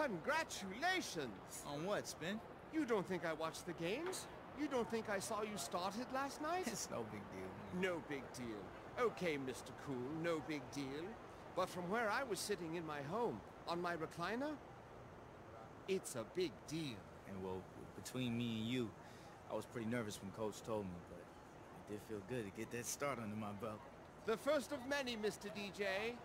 Congratulations! On what, Spin? You don't think I watched the games? You don't think I saw you started last night? It's no big deal. No big deal. Okay, Mr. Cool, no big deal. But from where I was sitting in my home, on my recliner, it's a big deal. And well, between me and you, I was pretty nervous when Coach told me, but it did feel good to get that start under my belt. The first of many, Mr. DJ.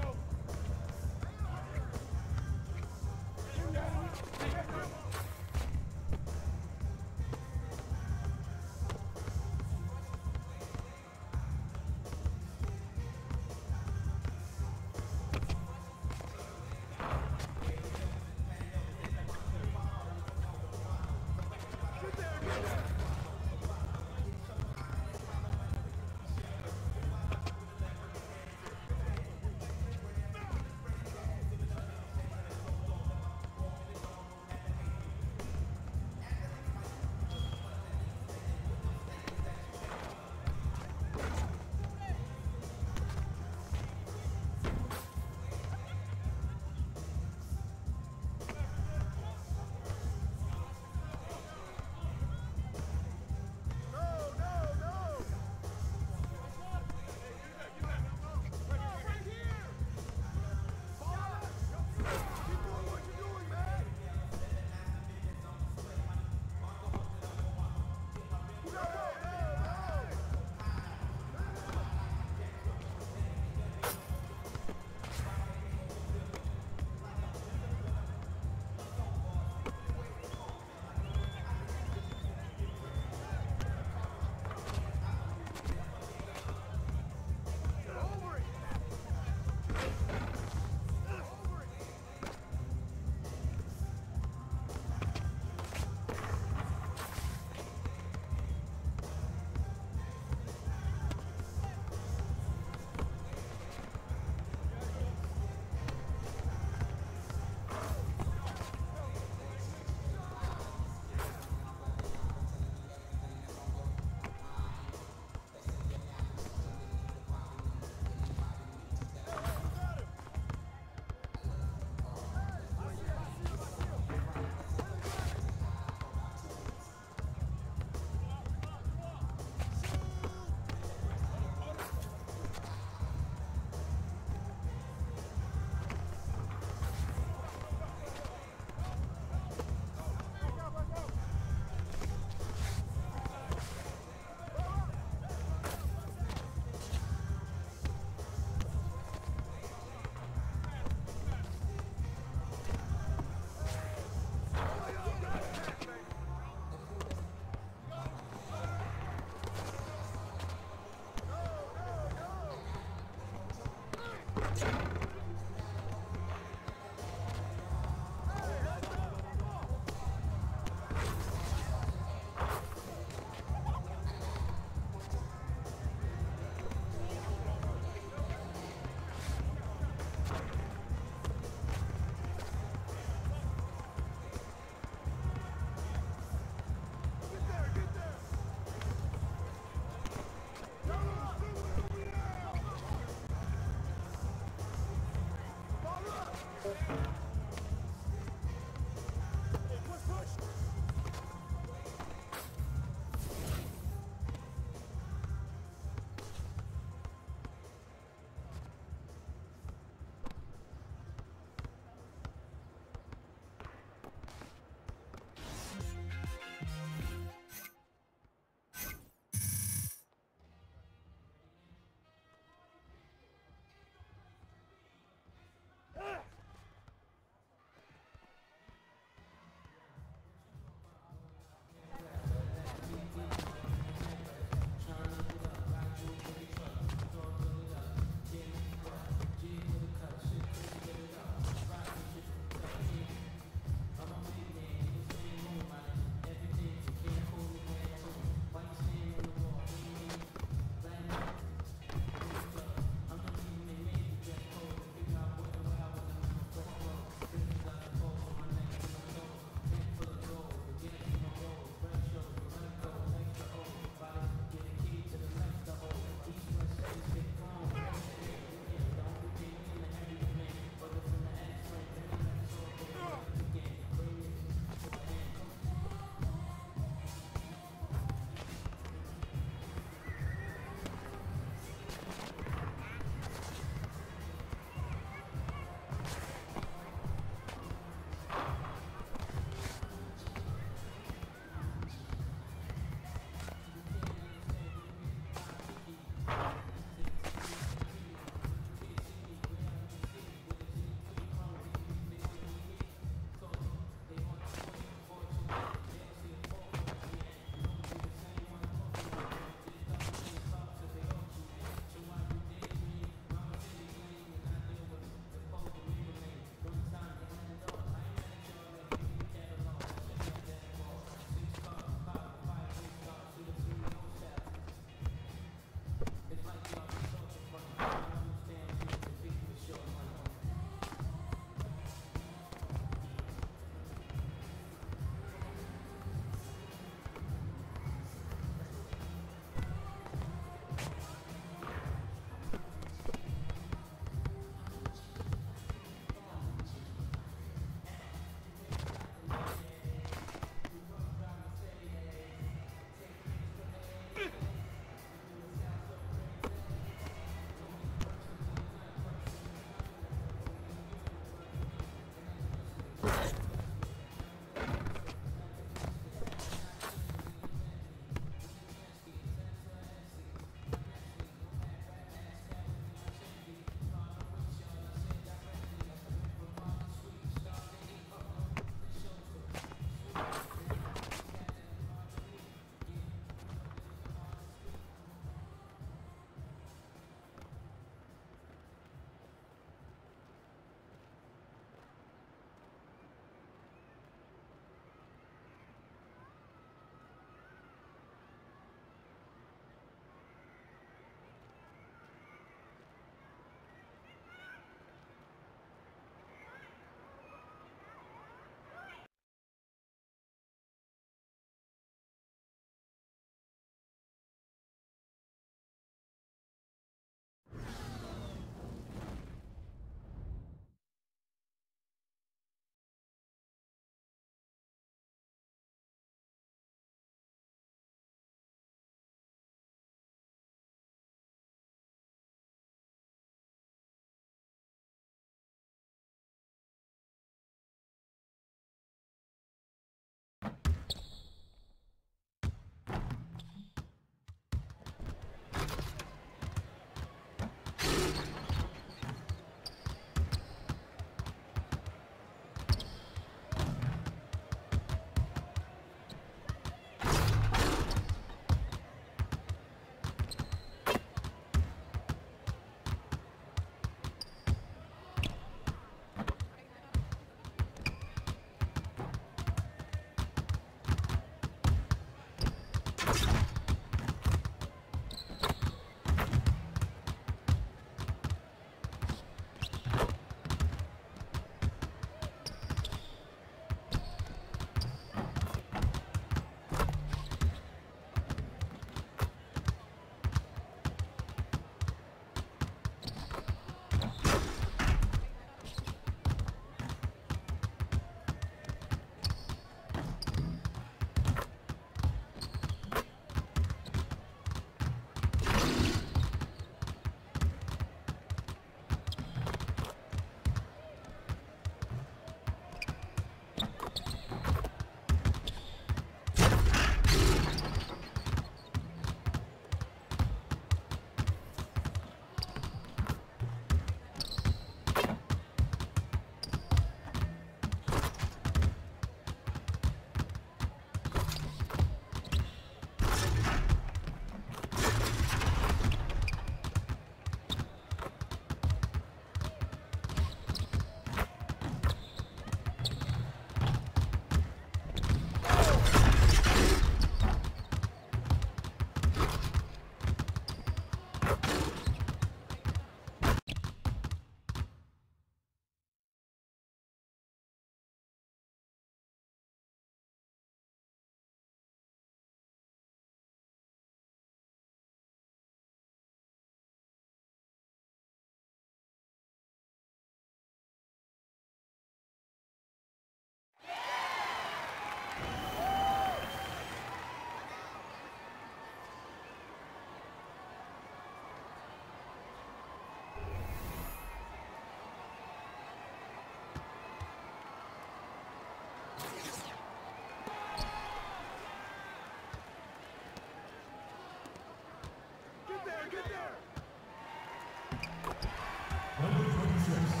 Number 26.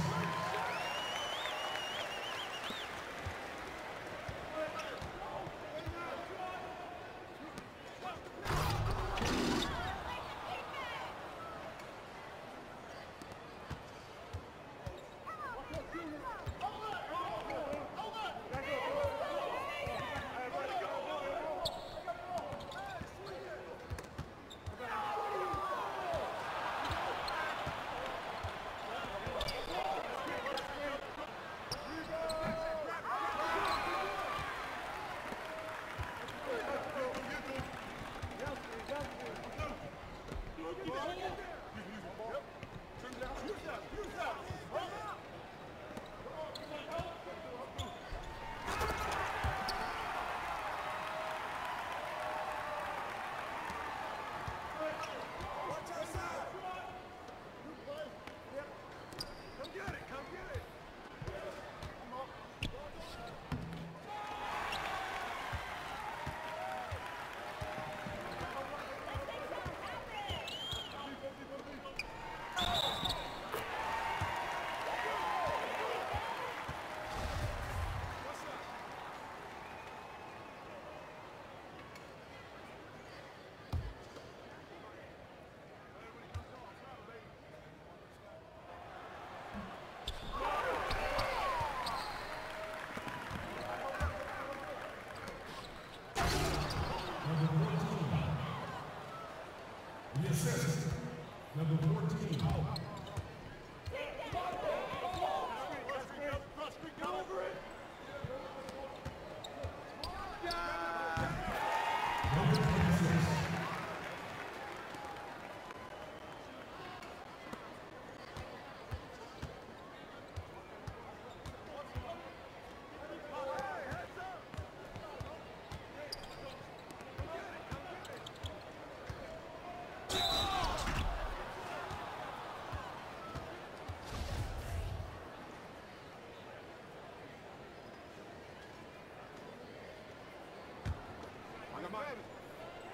The assist, number 14. Number 26.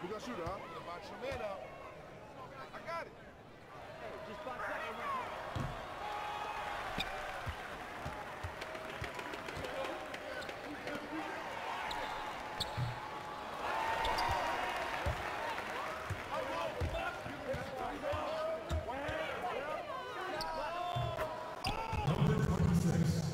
We gonna shoot her, huh? Box your man up. I got it. Hey, just box that. Number 26.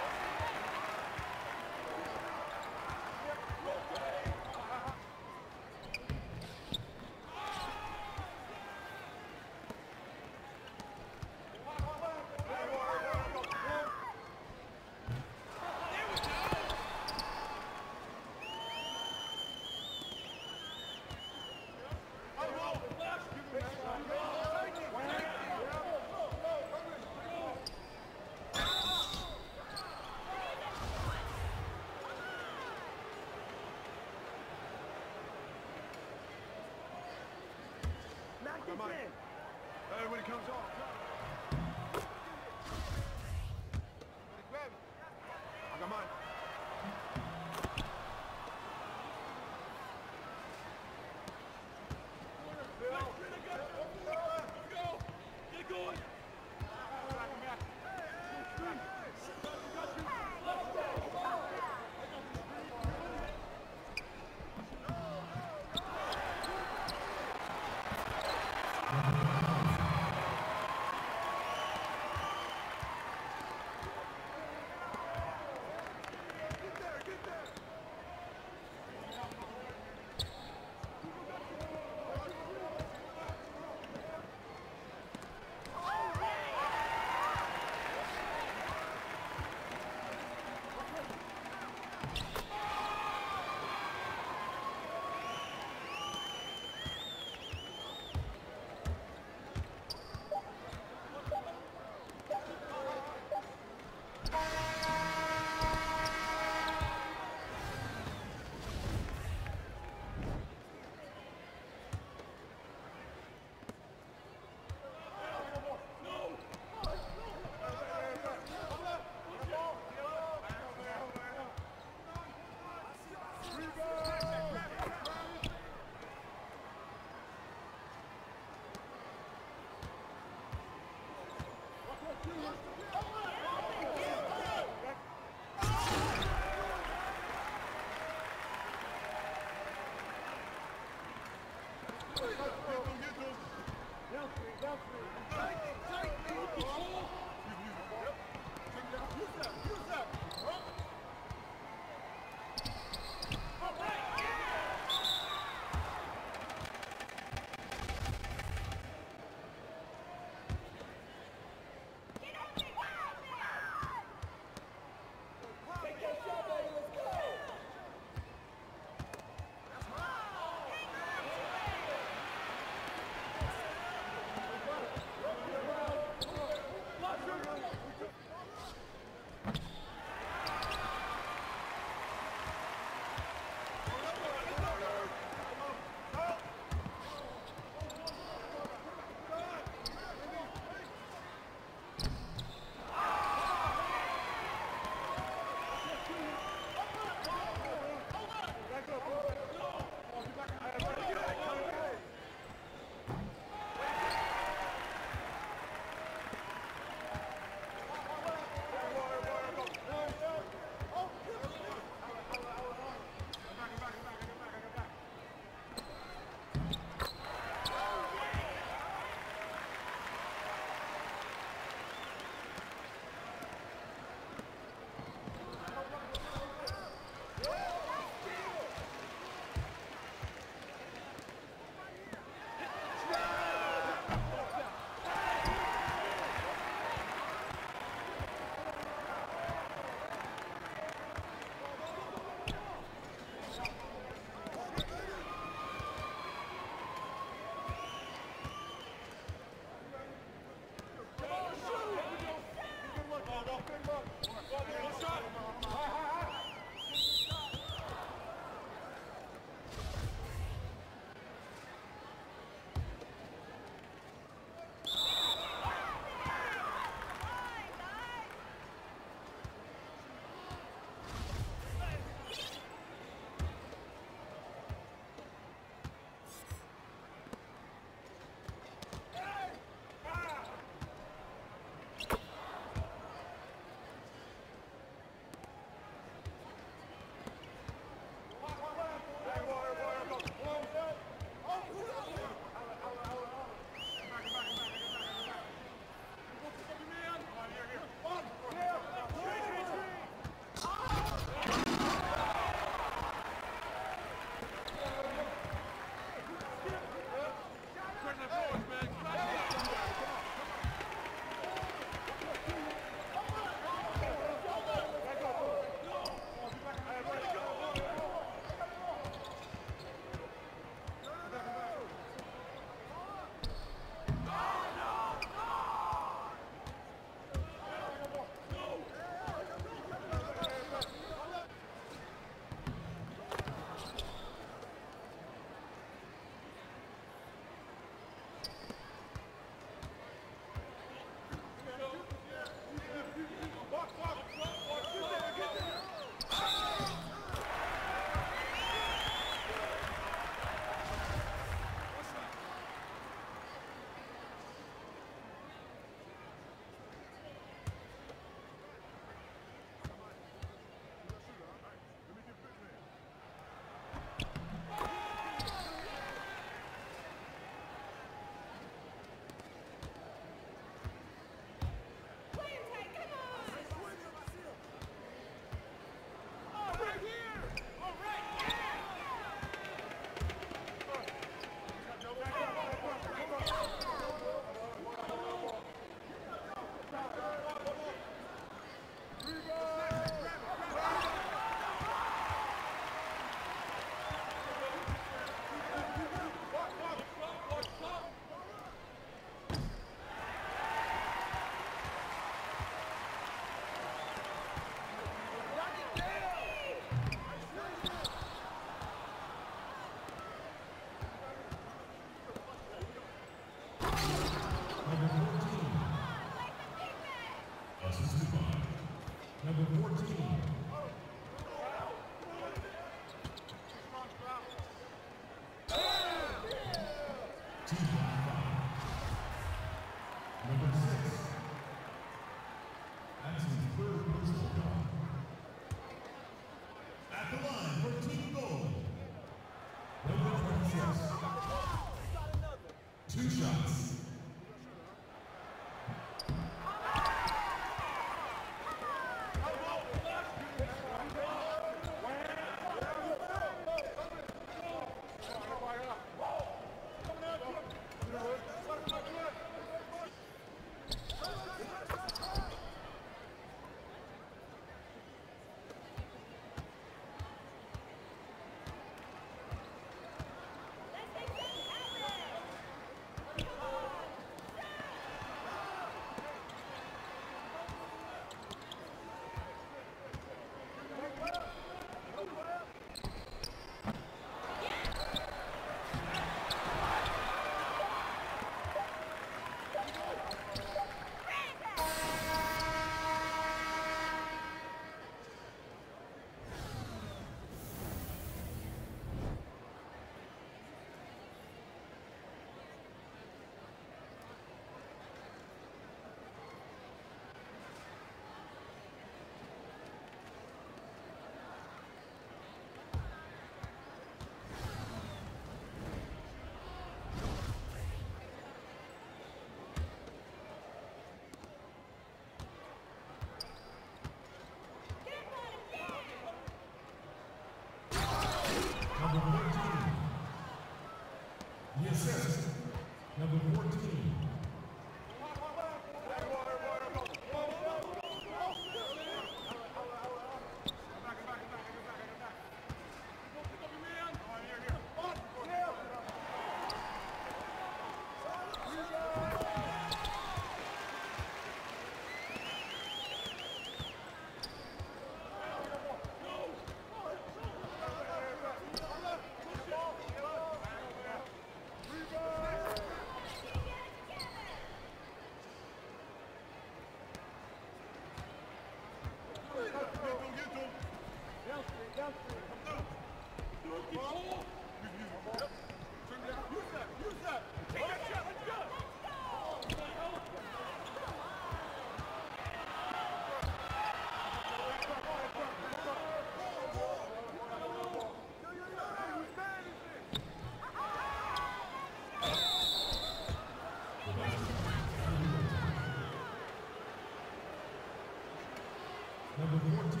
Number 14.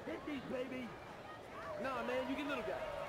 Hit me, baby. Nah, man, you get little guy.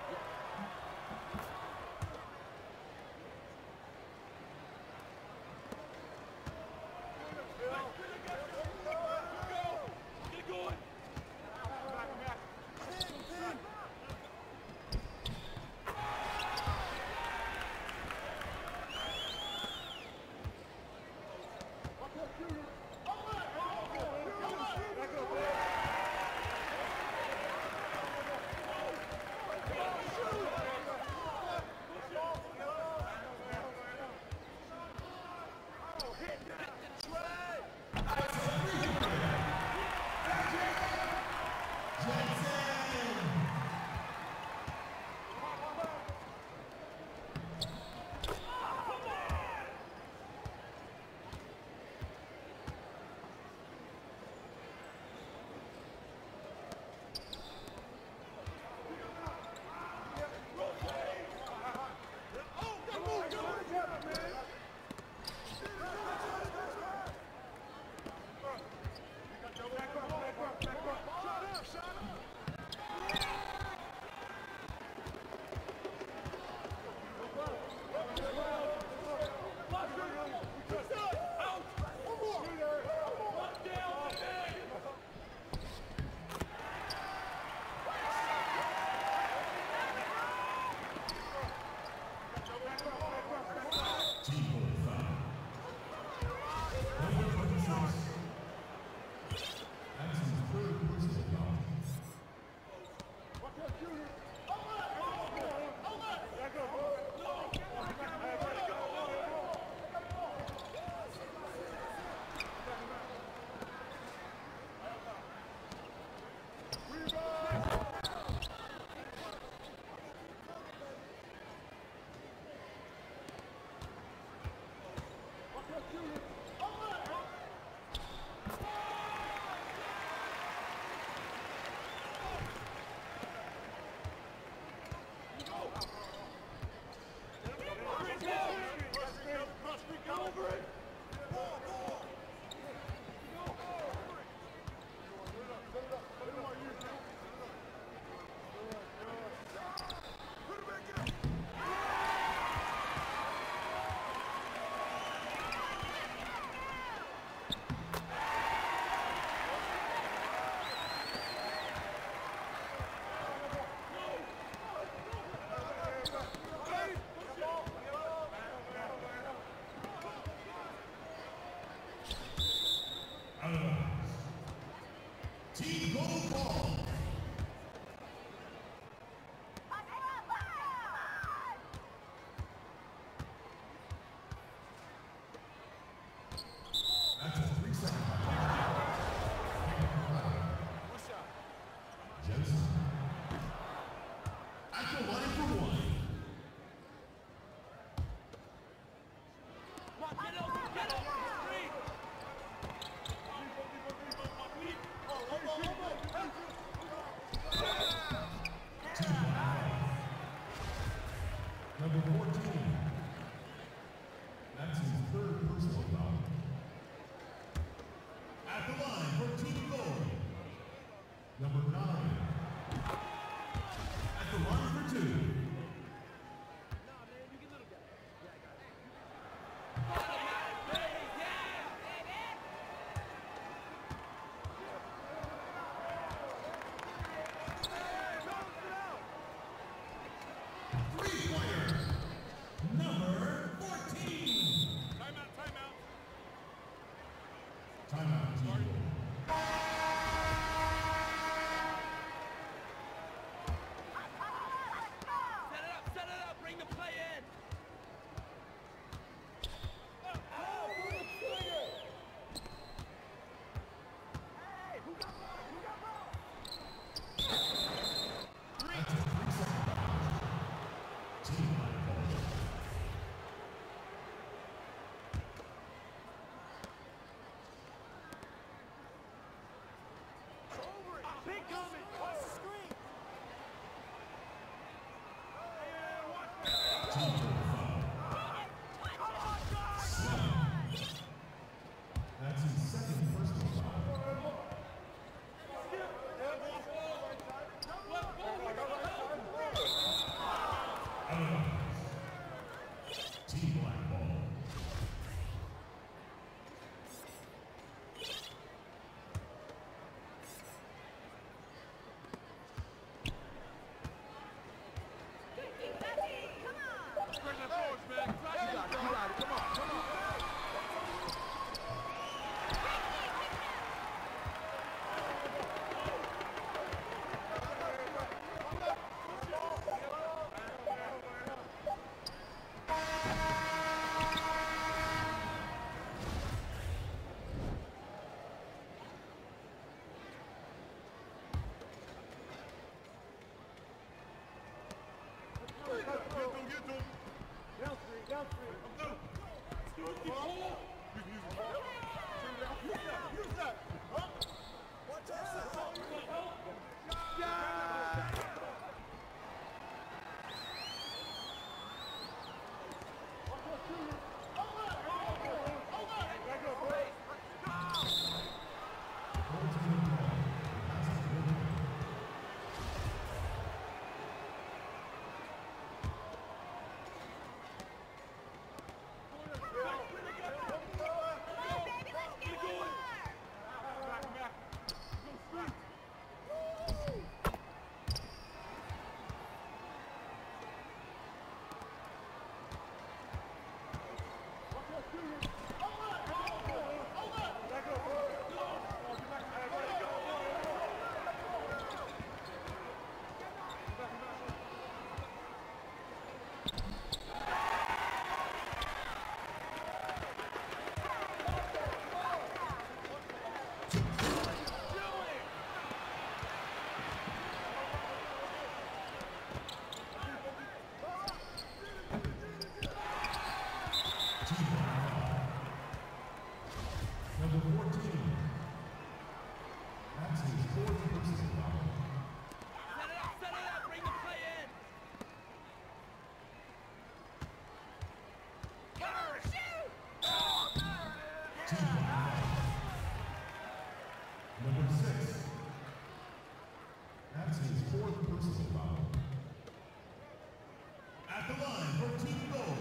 At the line for team goal.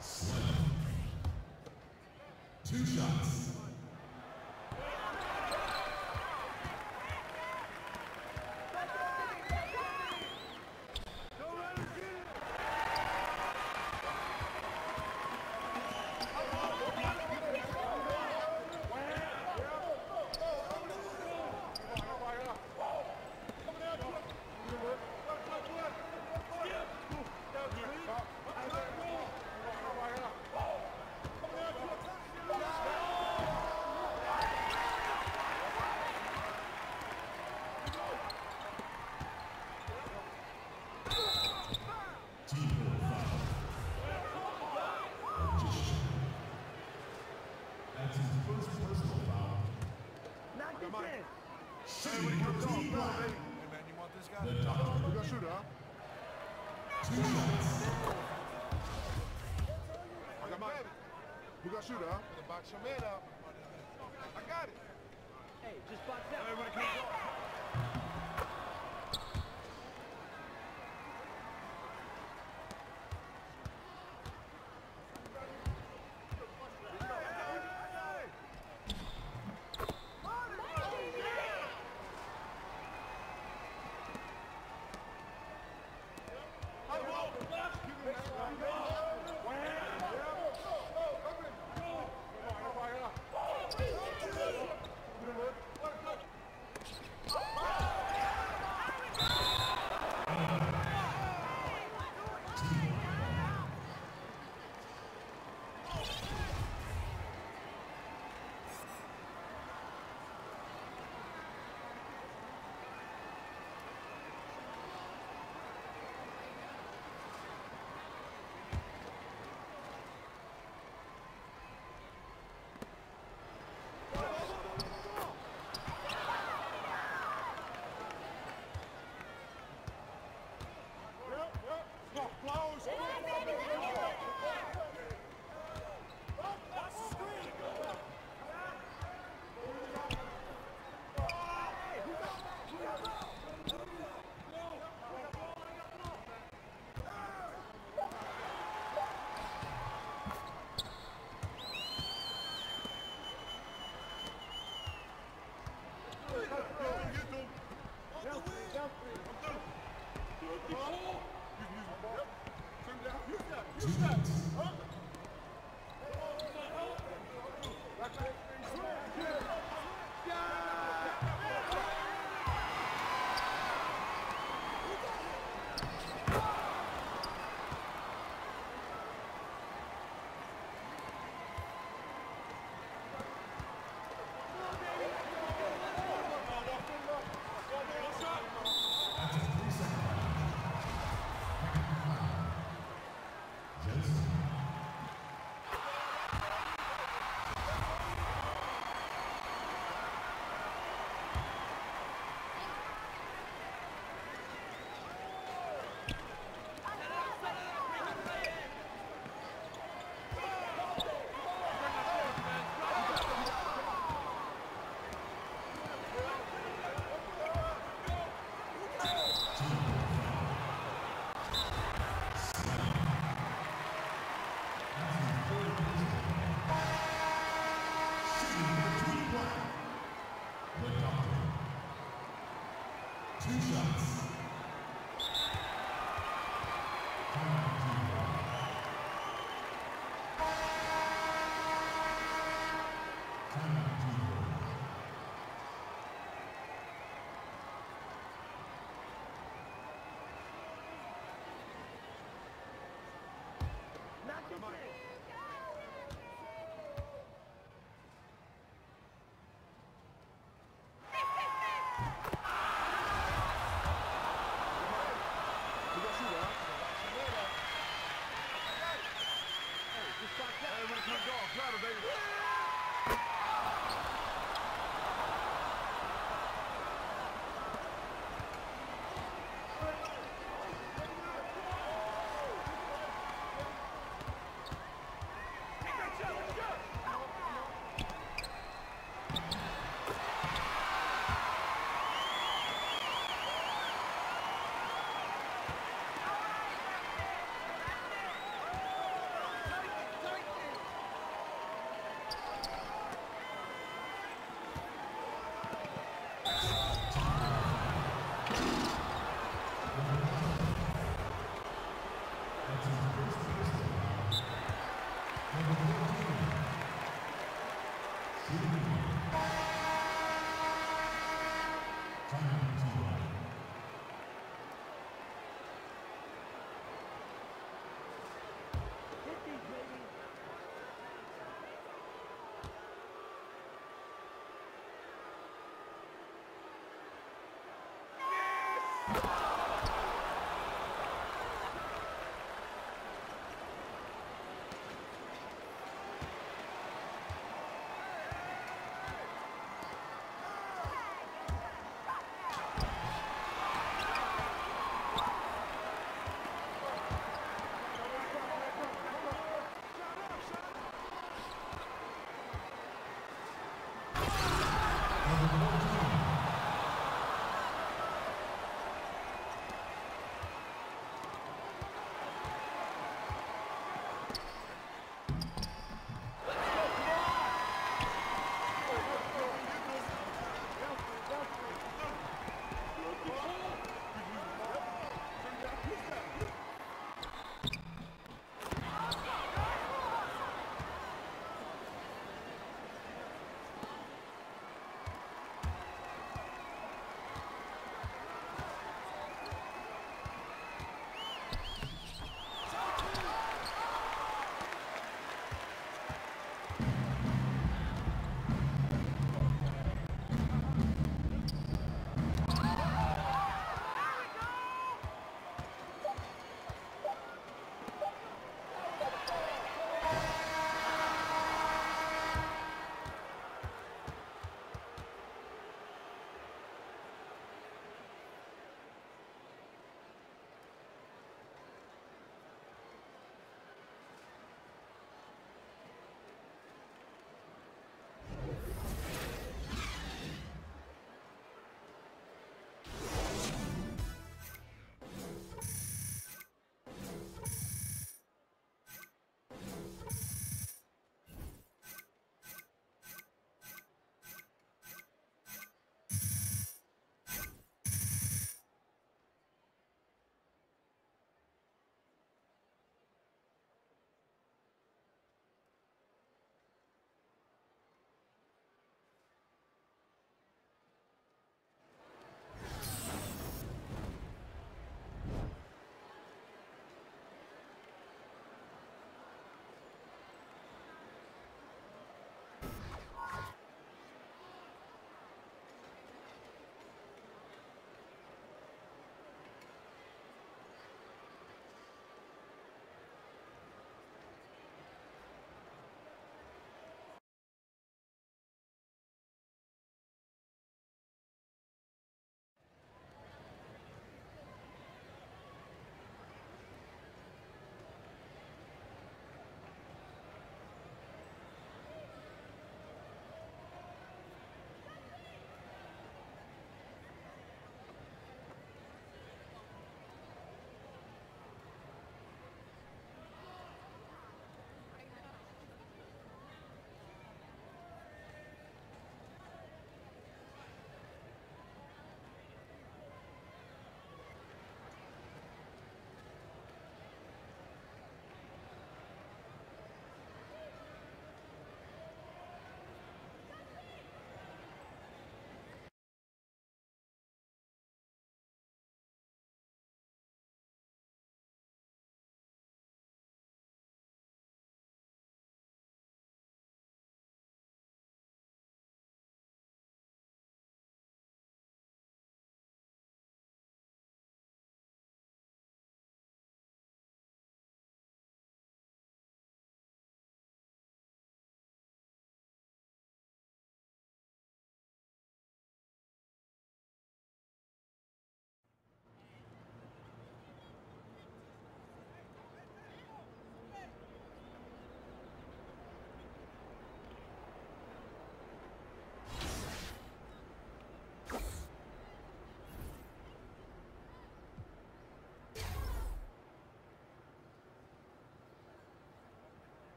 Slim. 2 shots. We got shooter, huh? Gonna box your man up. I got it. Hey, just box out. Everybody keep going.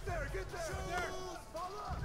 there, get there! There! Fall up!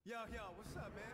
Yo, what's up, man?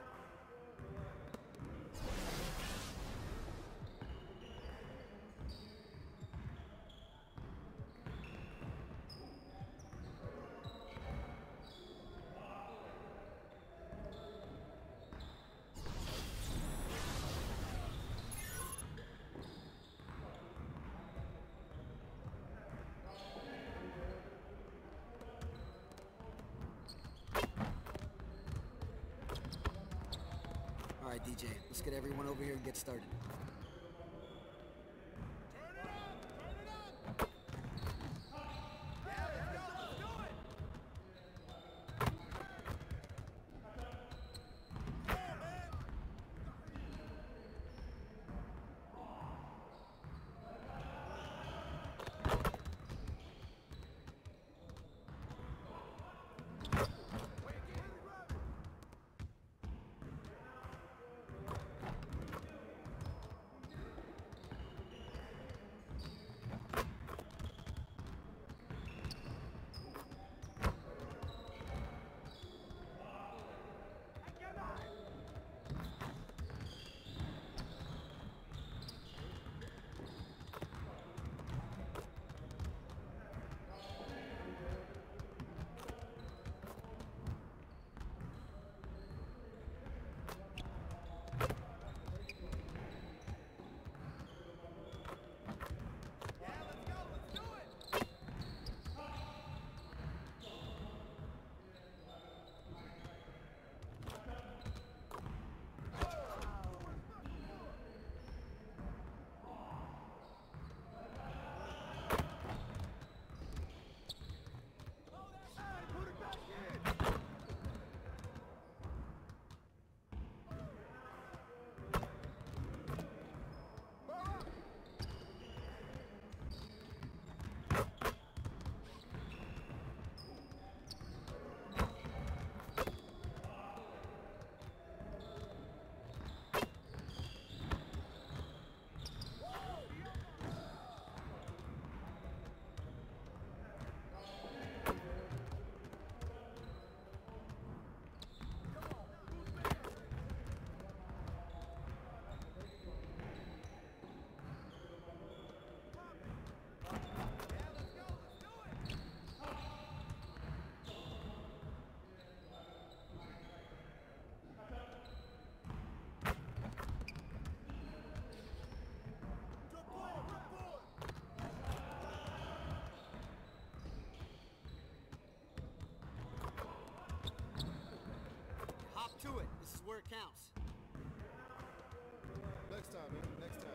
All right, DJ, let's get everyone over here and get started. To it. This is where it counts. Next time, man. Next time.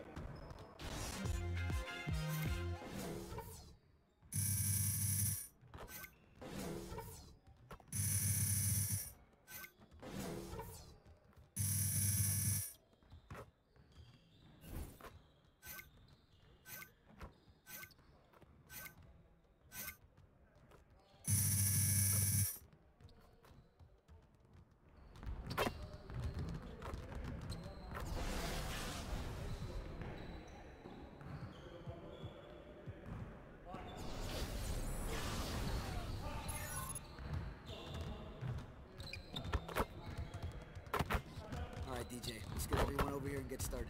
All right, DJ, let's get everyone over here and get started.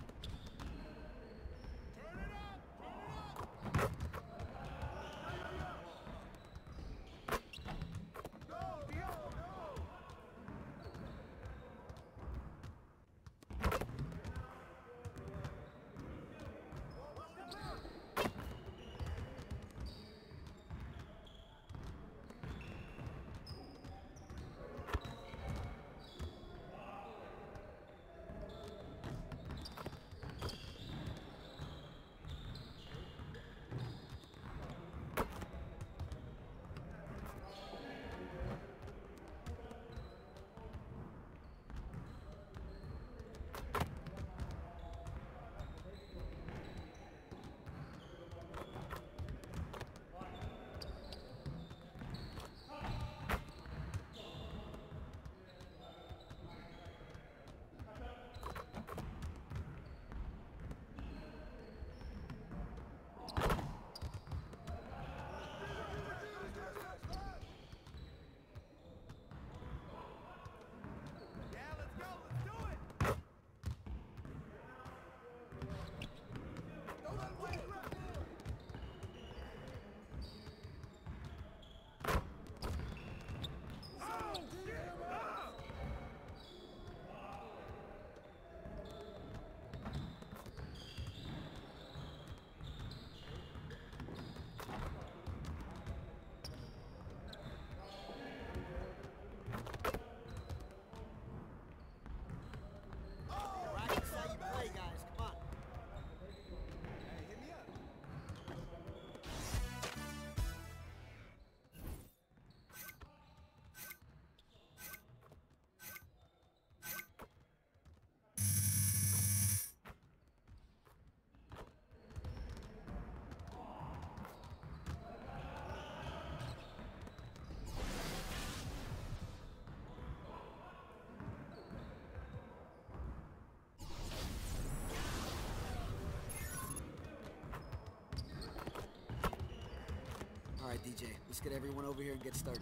right, DJ. Let's get everyone over here and get started.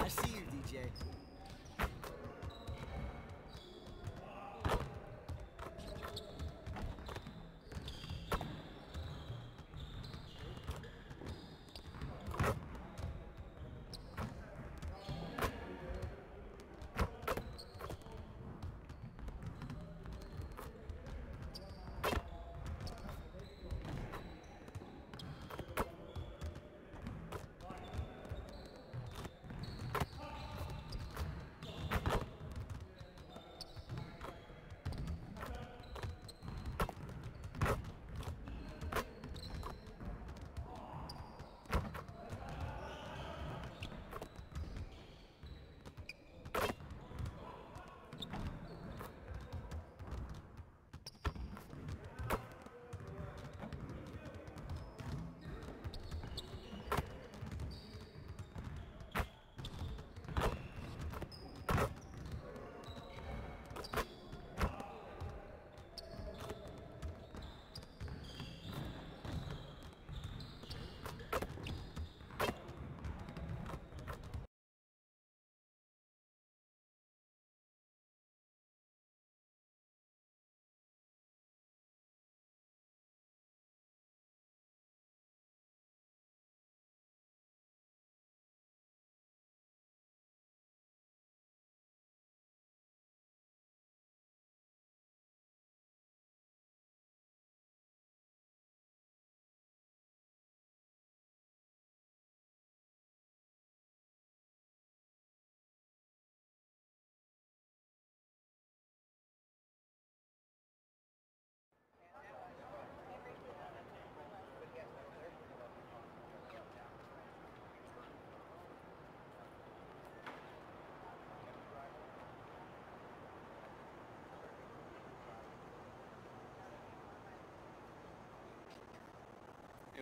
I see you, DJ.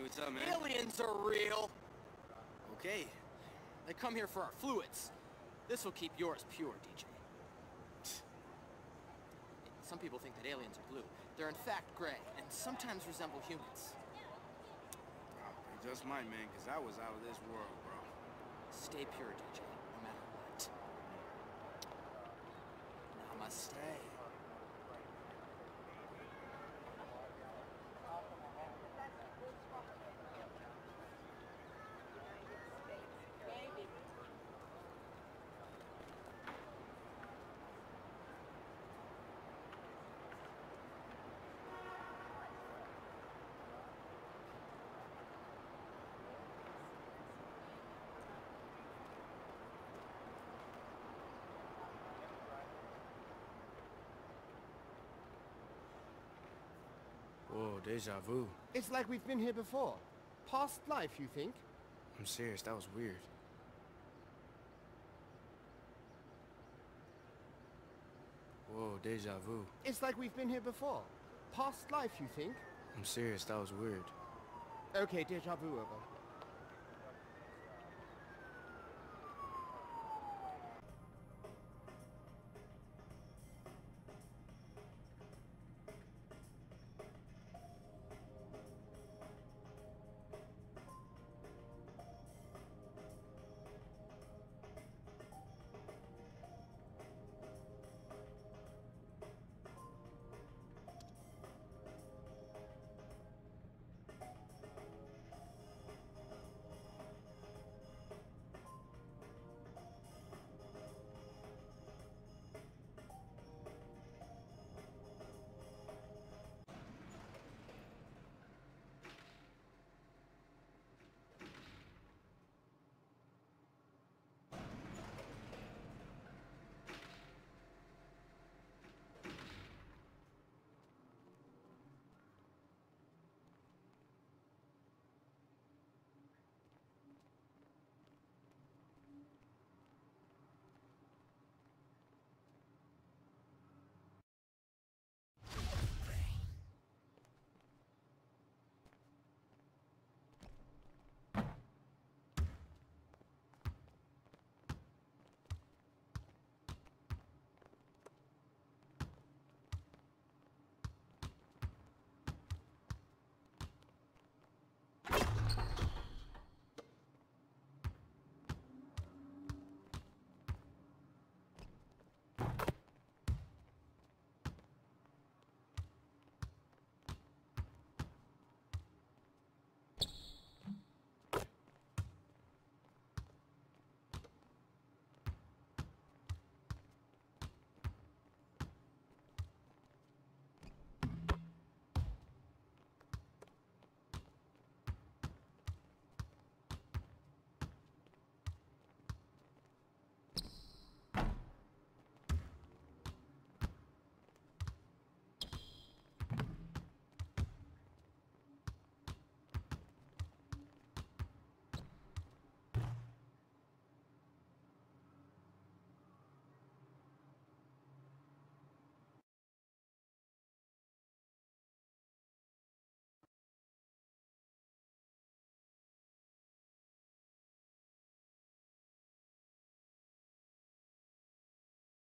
what's up, man? Aliens are real. Okay. They come here for our fluids. This will keep yours pure, DJ. Some people think that aliens are blue. They're in fact gray, and sometimes resemble humans. They just might, man, because I was out of this world, bro. Stay pure, DJ, no matter what. Namaste. Whoa, deja vu. It's like we've been here before. Past life, you think? I'm serious, that was weird. Whoa, deja vu. It's like we've been here before. Past life, you think? I'm serious, that was weird. Okay, deja vu over.